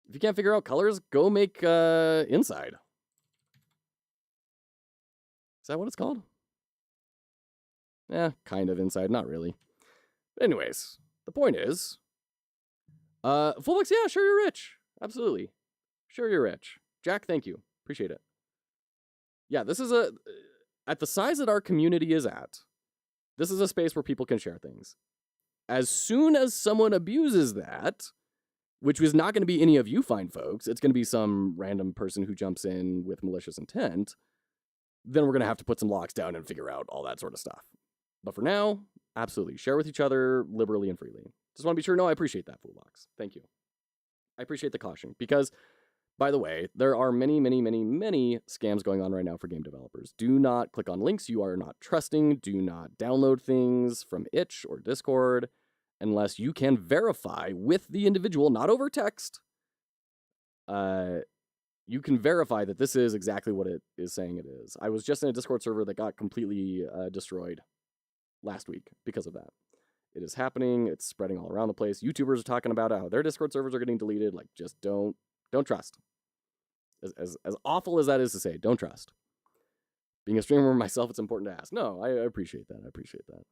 Speaker 1: If you can't figure out colors, go make Inside. Is that what it's called? Kind of Inside, not really. But anyways, the point is, Fullbox, yeah, sure you're rich. Absolutely. Sure you're rich. Jack, thank you. Appreciate it. Yeah, this is at the size that our community is at, this is a space where people can share things. As soon as someone abuses that, which is not going to be any of you fine folks, it's going to be some random person who jumps in with malicious intent, then we're going to have to put some locks down and figure out all that sort of stuff. But for now, absolutely, share with each other liberally and freely. Just want to be sure, no, I appreciate that, Foolbox. Thank you. I appreciate the caution, because, by the way, there are many, many, many, many scams going on right now for game developers. Do not click on links you are not trusting. Do not download things from itch or Discord unless you can verify with the individual, not over text. You can verify that this is exactly what it is saying it is. I was just in a Discord server that got completely destroyed last week because of that. It is happening. It's spreading all around the place. YouTubers are talking about how their Discord servers are getting deleted. Like, just don't trust. As awful as that is to say, don't trust. Being a streamer myself, it's important to ask. No, I appreciate that. I appreciate that.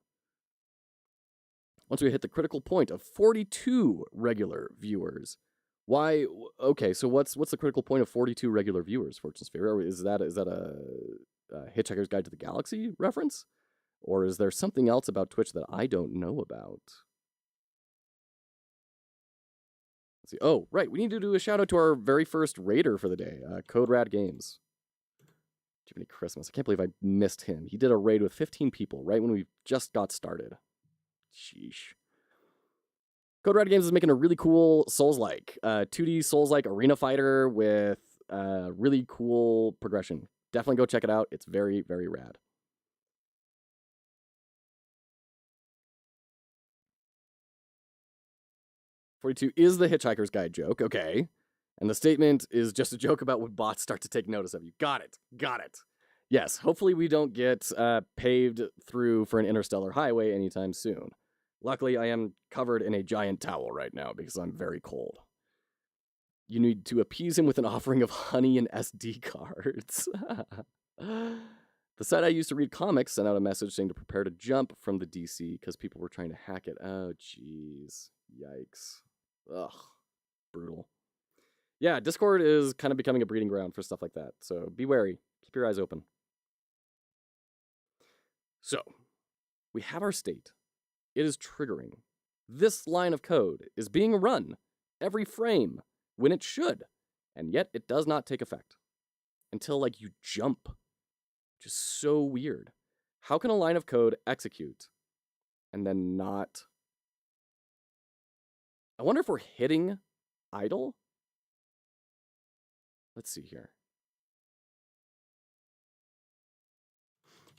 Speaker 1: Once we hit the critical point of 42 regular viewers, why? Okay, so what's the critical point of 42 regular viewers? Fortune Sphere, is that a Hitchhiker's Guide to the Galaxy reference, or is there something else about Twitch that I don't know about? Let's see. Oh, right, we need to do a shout out to our very first raider for the day, Code Rad Games. Jiminy Christmas! I can't believe I missed him. He did a raid with 15 people right when we just got started. Sheesh. Code Red Games is making a really cool Souls-like, 2D Souls-like arena fighter with really cool progression. Definitely go check it out. It's very, very rad. "42 is the Hitchhiker's Guide joke, okay. And the statement is just a joke about when bots start to take notice of you. Got it. Got it. Yes, hopefully we don't get paved through for an interstellar highway anytime soon. Luckily, I am covered in a giant towel right now because I'm very cold. You need to appease him with an offering of honey and SD cards." The site I used to read comics sent out a message saying to prepare to jump from the DC because people were trying to hack it. Oh, jeez. Yikes. Ugh. Brutal. Yeah, Discord is kind of becoming a breeding ground for stuff like that, so be wary. Keep your eyes open. So, we have our state. It is triggering. This line of code is being run every frame when it should, and yet it does not take effect until, like, you jump. Just so weird. How can a line of code execute and then not? I wonder if we're hitting idle? Let's see here.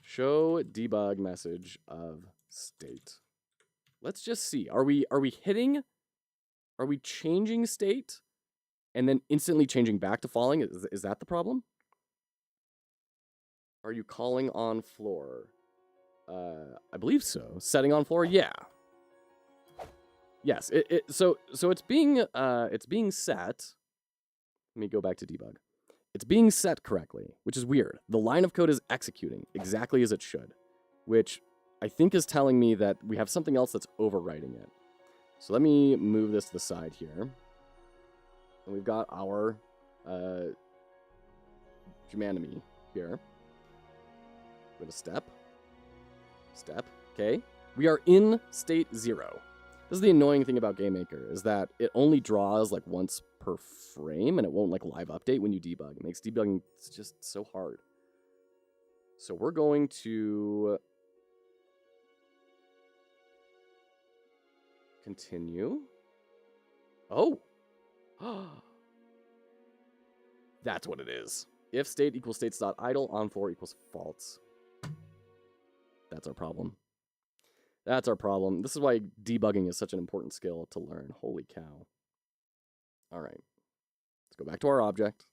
Speaker 1: Show debug message of state. Let's just see. Are we hitting? Are we changing state and then instantly changing back to falling? Is that the problem? Are you calling on floor? I believe so. Setting on floor? Yeah. Yes. So it's being set. Let me go back to debug. It's being set correctly, which is weird. The line of code is executing exactly as it should, which I think is telling me that we have something else that's overwriting it. So let me move this to the side here. And we've got our Gemanemy here. We have a step. Okay. We are in state 0. This is the annoying thing about GameMaker, is that it only draws like once per frame, and it won't like live update when you debug. It makes debugging just so hard. So we're going to continue. Oh. That's what it is. If state equals states.idle, on floor equals false. That's our problem. That's our problem. This is why debugging is such an important skill to learn. Holy cow. All right. Let's go back to our object.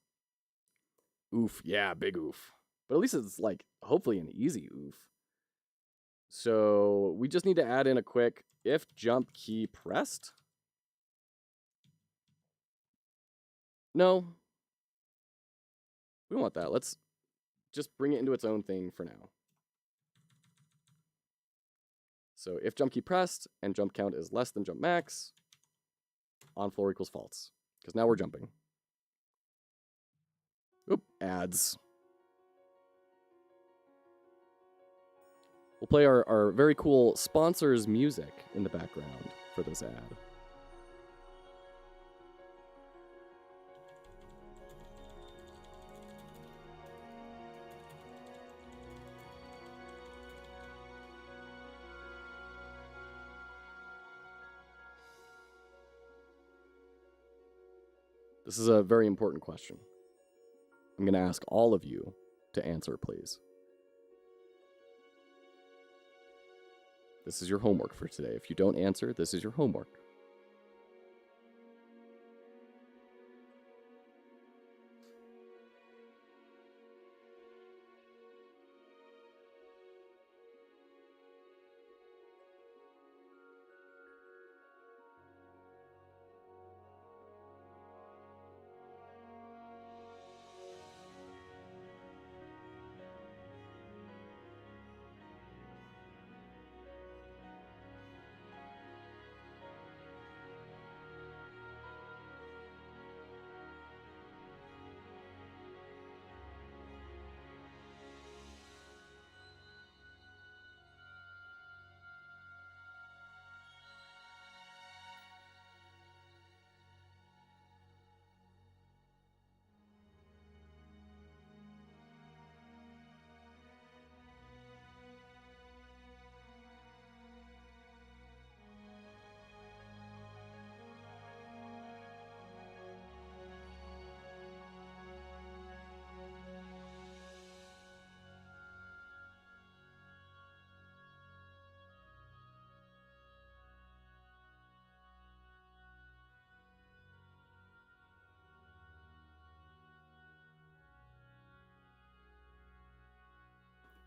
Speaker 1: Oof. Yeah, big oof. But at least it's like, hopefully an easy oof. So we just need to add in a quick if jump key pressed. No. We don't want that. Let's just bring it into its own thing for now. So if jump key pressed and jump count is less than jump max, on floor equals false. Because now we're jumping. Oop, ads. We'll play our very cool sponsors music in the background for this ad. This is a very important question. I'm going to ask all of you to answer, please. This is your homework for today. If you don't answer, this is your homework.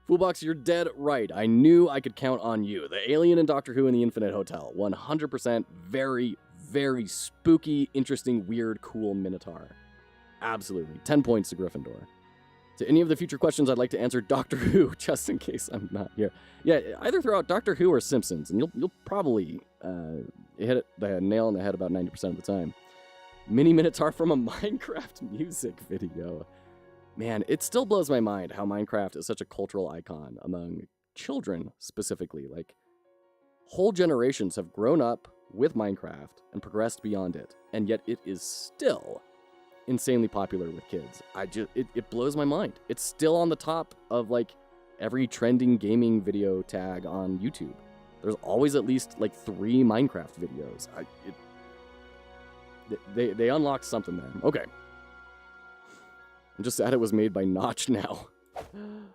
Speaker 1: Foolbox, you're dead right. I knew I could count on you. The alien in Doctor Who in the Infinite Hotel. 100% very, very spooky, interesting, weird, cool Minotaur. Absolutely. 10 points to Gryffindor. To any of the future questions, I'd like to answer Doctor Who, just in case I'm not here. Yeah, either throw out Doctor Who or Simpsons, and you'll probably hit the nail on the head about 90% of the time. Mini Minotaur from a Minecraft music video. Man, it still blows my mind how Minecraft is such a cultural icon among children specifically. Like, whole generations have grown up with Minecraft and progressed beyond it, and yet it is still insanely popular with kids. It blows my mind. It's still on the top of like every trending gaming video tag on YouTube. There's always at least like 3 Minecraft videos. They unlocked something there. Okay. I'm just sad it was made by Notch now.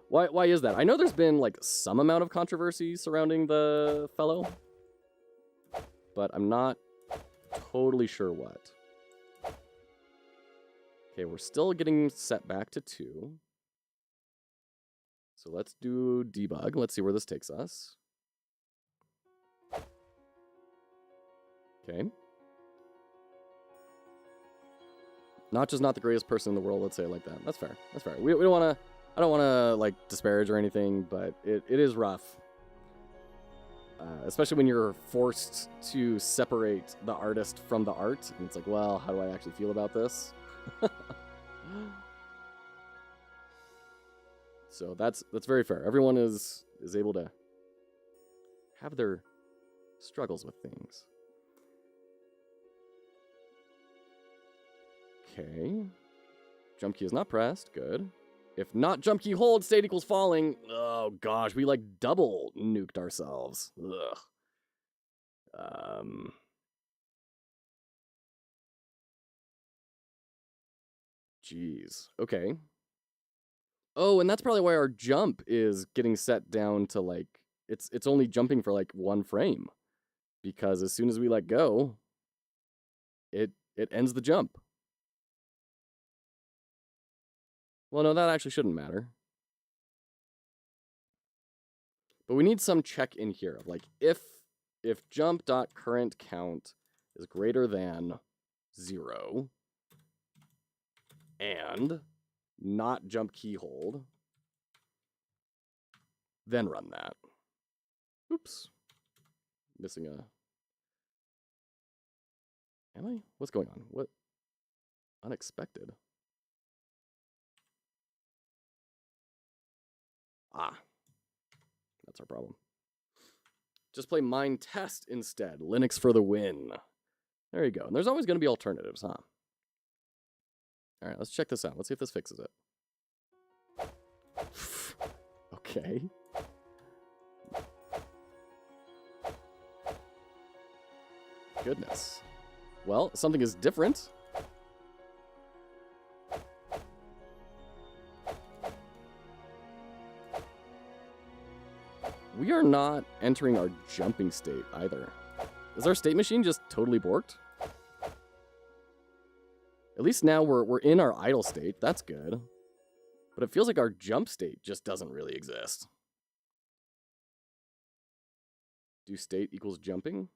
Speaker 1: Why is that? I know there's been like some amount of controversy surrounding the fellow, but I'm not totally sure what. Okay, we're still getting set back to 2. So let's do debug. Let's see where this takes us. Okay. Notch is not the greatest person in the world, let's say it like that. That's fair. That's fair. We don't want to, I don't want to like disparage or anything, but it is rough. Especially when you're forced to separate the artist from the art. And it's like, well, how do I actually feel about this? So that's very fair. Everyone is able to have their struggles with things. Okay. Jump key is not pressed. Good. If not jump key hold, state equals falling. Oh gosh, we like double nuked ourselves. Ugh. Jeez. Okay. Oh, and that's probably why our jump is getting set down to like it's only jumping for like 1 frame. Because as soon as we let go, it ends the jump. Well, no, that actually shouldn't matter. But we need some check in here of like if jump.current_count is greater than 0 and not jump key hold, then run that. Oops. Missing a... Am I? What's going on? What? Unexpected. Ah. That's our problem. Just play mine test instead. Linux for the win. There you go. And there's always going to be alternatives, huh? All right, let's check this out. Let's see if this fixes it. Okay. Goodness. Well, something is different. We are not entering our jumping state either. Is our state machine just totally borked? At least now we're in our idle state. That's good. But it feels like our jump state just doesn't really exist. Do state equals jumping?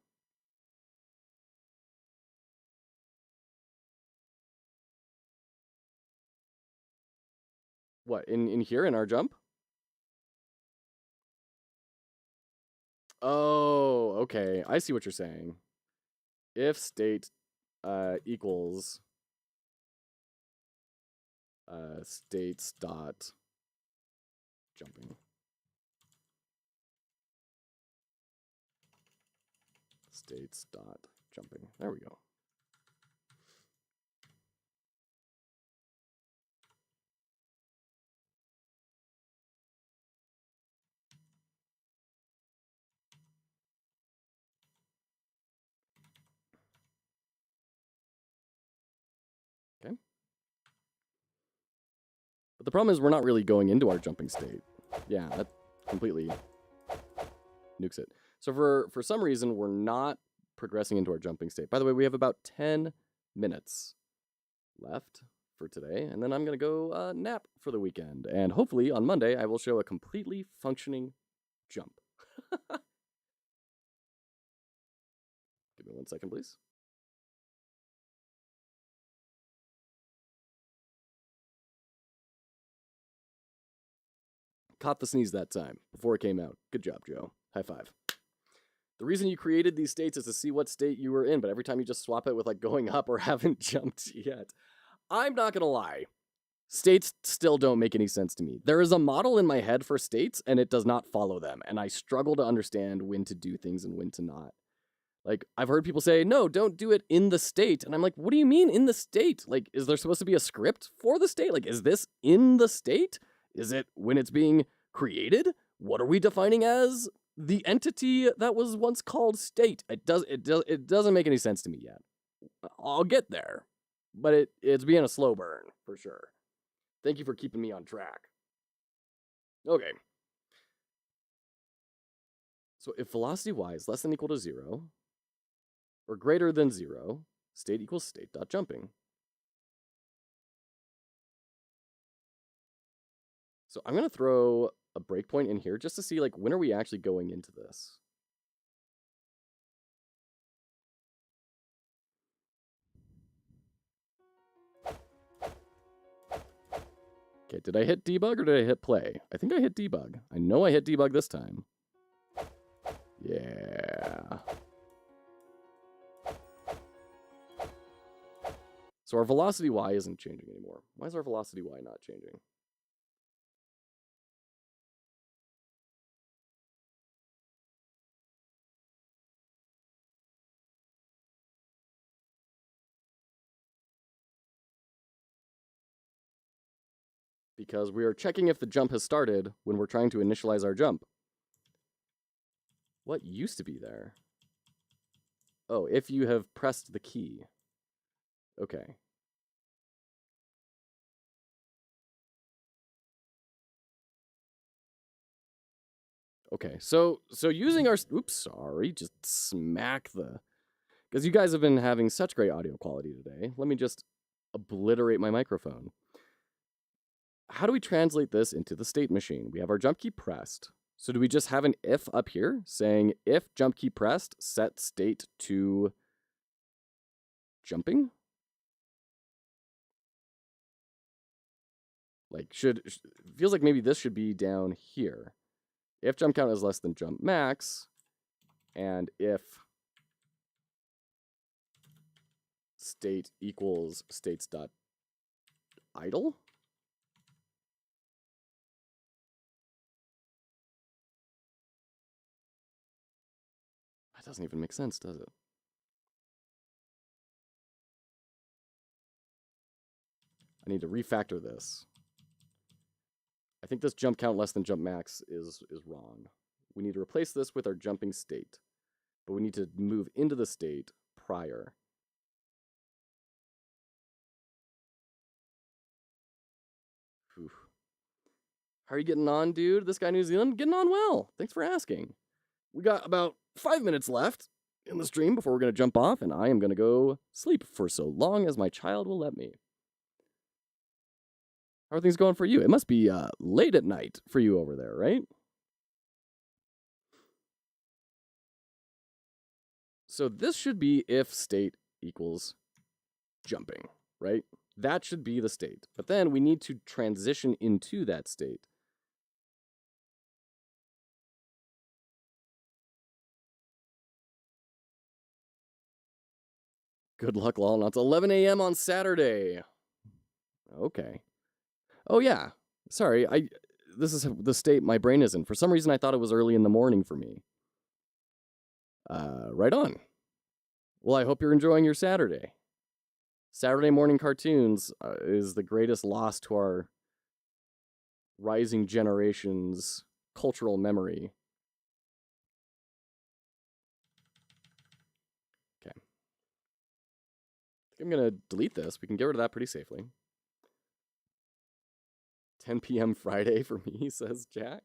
Speaker 1: What, in here, in our jump? Oh, okay. I see what you're saying. If state equals states dot jumping. States dot jumping. There we go. Okay. But the problem is we're not really going into our jumping state. Yeah, that completely nukes it. So for some reason, we're not progressing into our jumping state. By the way, we have about 10 minutes left for today, and then I'm going to go nap for the weekend. And hopefully on Monday, I will show a completely functioning jump. Give me 1 second, please. Caught the sneeze that time, before it came out. Good job, Joe. High five. The reason you created these states is to see what state you were in, but every time you just swap it with like going up or haven't jumped yet. I'm not gonna lie. States still don't make any sense to me. There is a model in my head for states, and it does not follow them, and I struggle to understand when to do things and when to not. Like, I've heard people say, no, don't do it in the state. And I'm like, what do you mean in the state? Like, is there supposed to be a script for the state? Like, is this in the state? Is it when it's being created? What are we defining as the entity that was once called state? It doesn't make any sense to me yet. I'll get there, but it's being a slow burn for sure. Thank you for keeping me on track. Okay. So if velocity y is less than or equal to 0, or greater than 0, state equals state.jumping. So I'm going to throw a breakpoint in here just to see, like, when are we actually going into this? Okay, did I hit debug or did I hit play? I think I hit debug. I know I hit debug this time. Yeah. So our velocity y isn't changing anymore. Why is our velocity y not changing? Because we are checking if the jump has started when we're trying to initialize our jump. What used to be there? Oh, if you have pressed the key. Okay. Okay, so using our... Oops, sorry. Just smack the... Because you guys have been having such great audio quality today. Let me just obliterate my microphone. How do we translate this into the state machine? We have our jump key pressed. So do we just have an if up here saying if jump key pressed, set state to jumping? Like feels like maybe this should be down here. If jump count is less than jump max, and if state equals states dot idle. That doesn't even make sense, does it? I need to refactor this. I think this jump count less than jump max is wrong. We need to replace this with our jumping state, but we need to move into the state prior. Whew. How are you getting on, dude? This guy New Zealand getting on well. Thanks for asking. We got about 5 minutes left in the stream before we're going to jump off, and I am going to go sleep for so long as my child will let me. How are things going for you? It must be late at night for you over there, right? So this should be if state equals jumping, right? That should be the state. But then we need to transition into that state. Good luck, lol. Now it's 11 a.m. on Saturday. Okay. Oh, yeah. Sorry, this is the state my brain is in. For some reason, I thought it was early in the morning for me. Right on. Well, I hope you're enjoying your Saturday. Saturday morning cartoons is the greatest loss to our rising generation's cultural memory. Okay. I think I'm going to delete this. We can get rid of that pretty safely. 10 p.m. Friday for me, says Jack.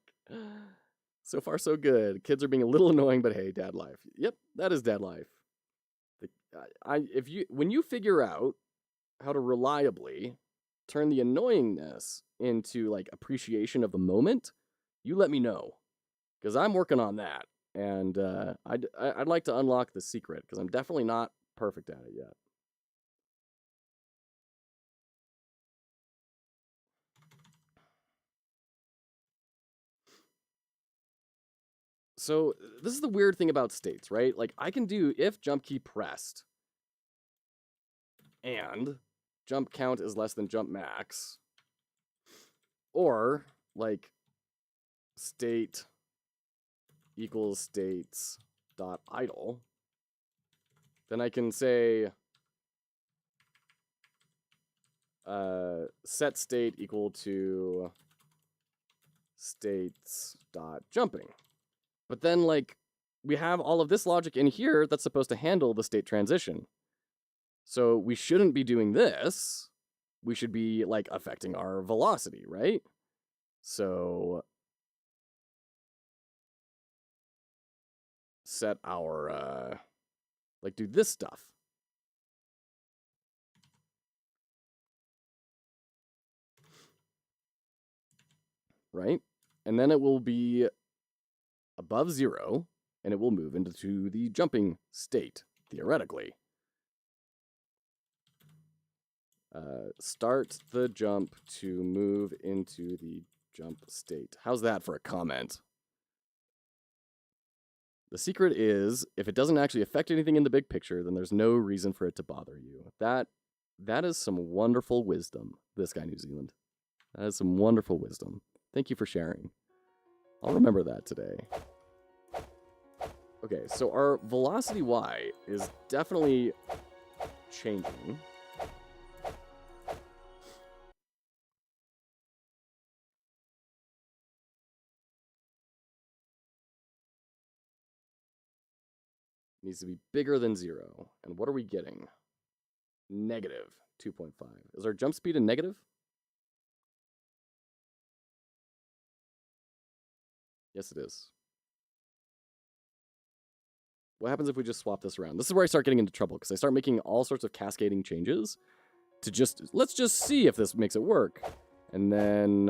Speaker 1: So far, so good. Kids are being a little annoying, but hey, dad life. Yep, that is dad life. When you figure out how to reliably turn the annoyingness into like appreciation of the moment, you let me know, because I'm working on that, and I'd like to unlock the secret because I'm definitely not perfect at it yet. So this is the weird thing about states, right? Like I can do if jump key pressed and jump count is less than jump max, or like state equals states dot idle. Then I can say set state equal to states dot jumping. But then, like, we have all of this logic in here that's supposed to handle the state transition. So we shouldn't be doing this. We should be, like, affecting our velocity, right? So set our, like, do this stuff. Right? and then it will be above 0, and it will move into the jumping state, theoretically. Start the jump to move into the jump state. How's that for a comment? The secret is, if it doesn't actually affect anything in the big picture, then there's no reason for it to bother you. That is some wonderful wisdom, this guy, New Zealand. That is some wonderful wisdom. Thank you for sharing. I'll remember that today. Okay, so our velocity Y is definitely changing. Needs to be bigger than 0. And what are we getting? Negative 2.5. Is our jump speed a negative? Yes, it is. What happens if we just swap this around? This is where I start getting into trouble, because I start making all sorts of cascading changes to let's just see if this makes it work. And then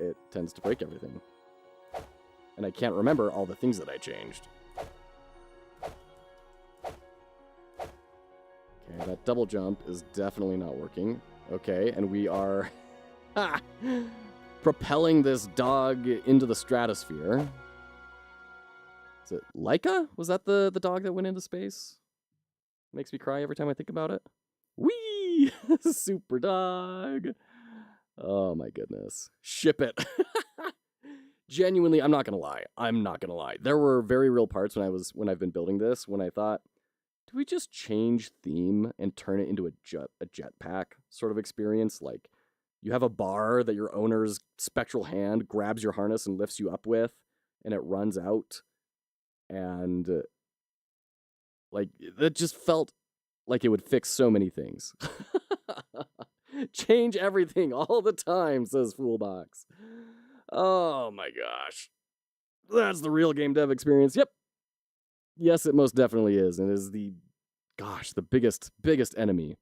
Speaker 1: it tends to break everything. And I can't remember all the things that I changed. Okay, that double jump is definitely not working. Okay, and we are propelling this dog into the stratosphere. Is it Laika? Was that the dog that went into space? Makes me cry every time I think about it. Whee! Super dog. Oh my goodness. Ship it. Genuinely, I'm not gonna lie. There were very real parts when I've been building this when I thought, do we just change theme and turn it into a jetpack sort of experience? Like, you have a bar that your owner's spectral hand grabs your harness and lifts you up with, and it runs out. And, like, that just felt like it would fix so many things. Change everything all the time, says Foolbox. Oh my gosh. That's the real game dev experience. Yep. Yes, it most definitely is. And it is the biggest enemy.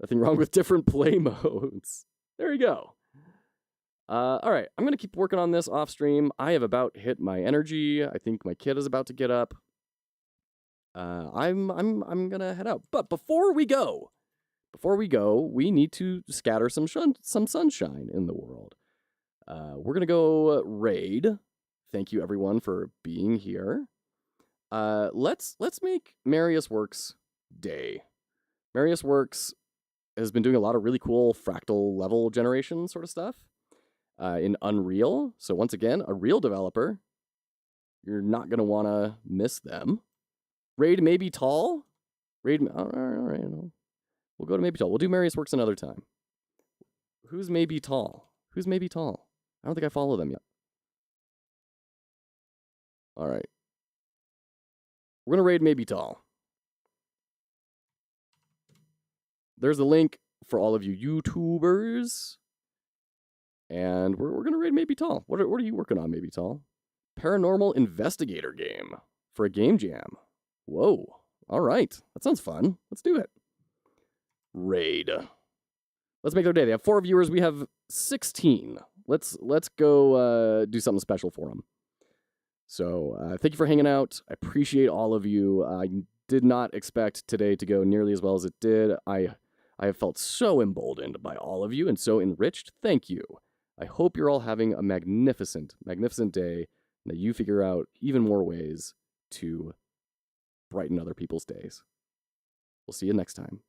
Speaker 1: Nothing wrong with different play modes. There you go. All right, I'm gonna keep working on this off stream. I have about hit my energy. I think my kid is about to get up. I'm gonna head out. But before we go, we need to scatter some sunshine in the world. We're gonna go raid. Thank you everyone for being here. Let's make Marius Works day. Marius Works has been doing a lot of really cool fractal level generation sort of stuff in Unreal. So once again, a real developer. You're not gonna want to miss them. Raid Maybe Tall. All right. We'll go to Maybe Tall. We'll do Marius Works another time. Who's Maybe Tall? I don't think I follow them yet. All right. We're going to raid Maybe Tall. There's a link for all of you YouTubers. And we're going to raid Maybe Tall. What are you working on, Maybe Tall? Paranormal investigator game for a game jam. Whoa. All right. That sounds fun. Let's do it. Raid. Let's make their day. They have 4 viewers. We have 16. Let's go do something special for them. So thank you for hanging out. I appreciate all of you. I did not expect today to go nearly as well as it did. I have felt so emboldened by all of you and so enriched. Thank you. I hope you're all having a magnificent, magnificent day and that you figure out even more ways to brighten other people's days. We'll see you next time.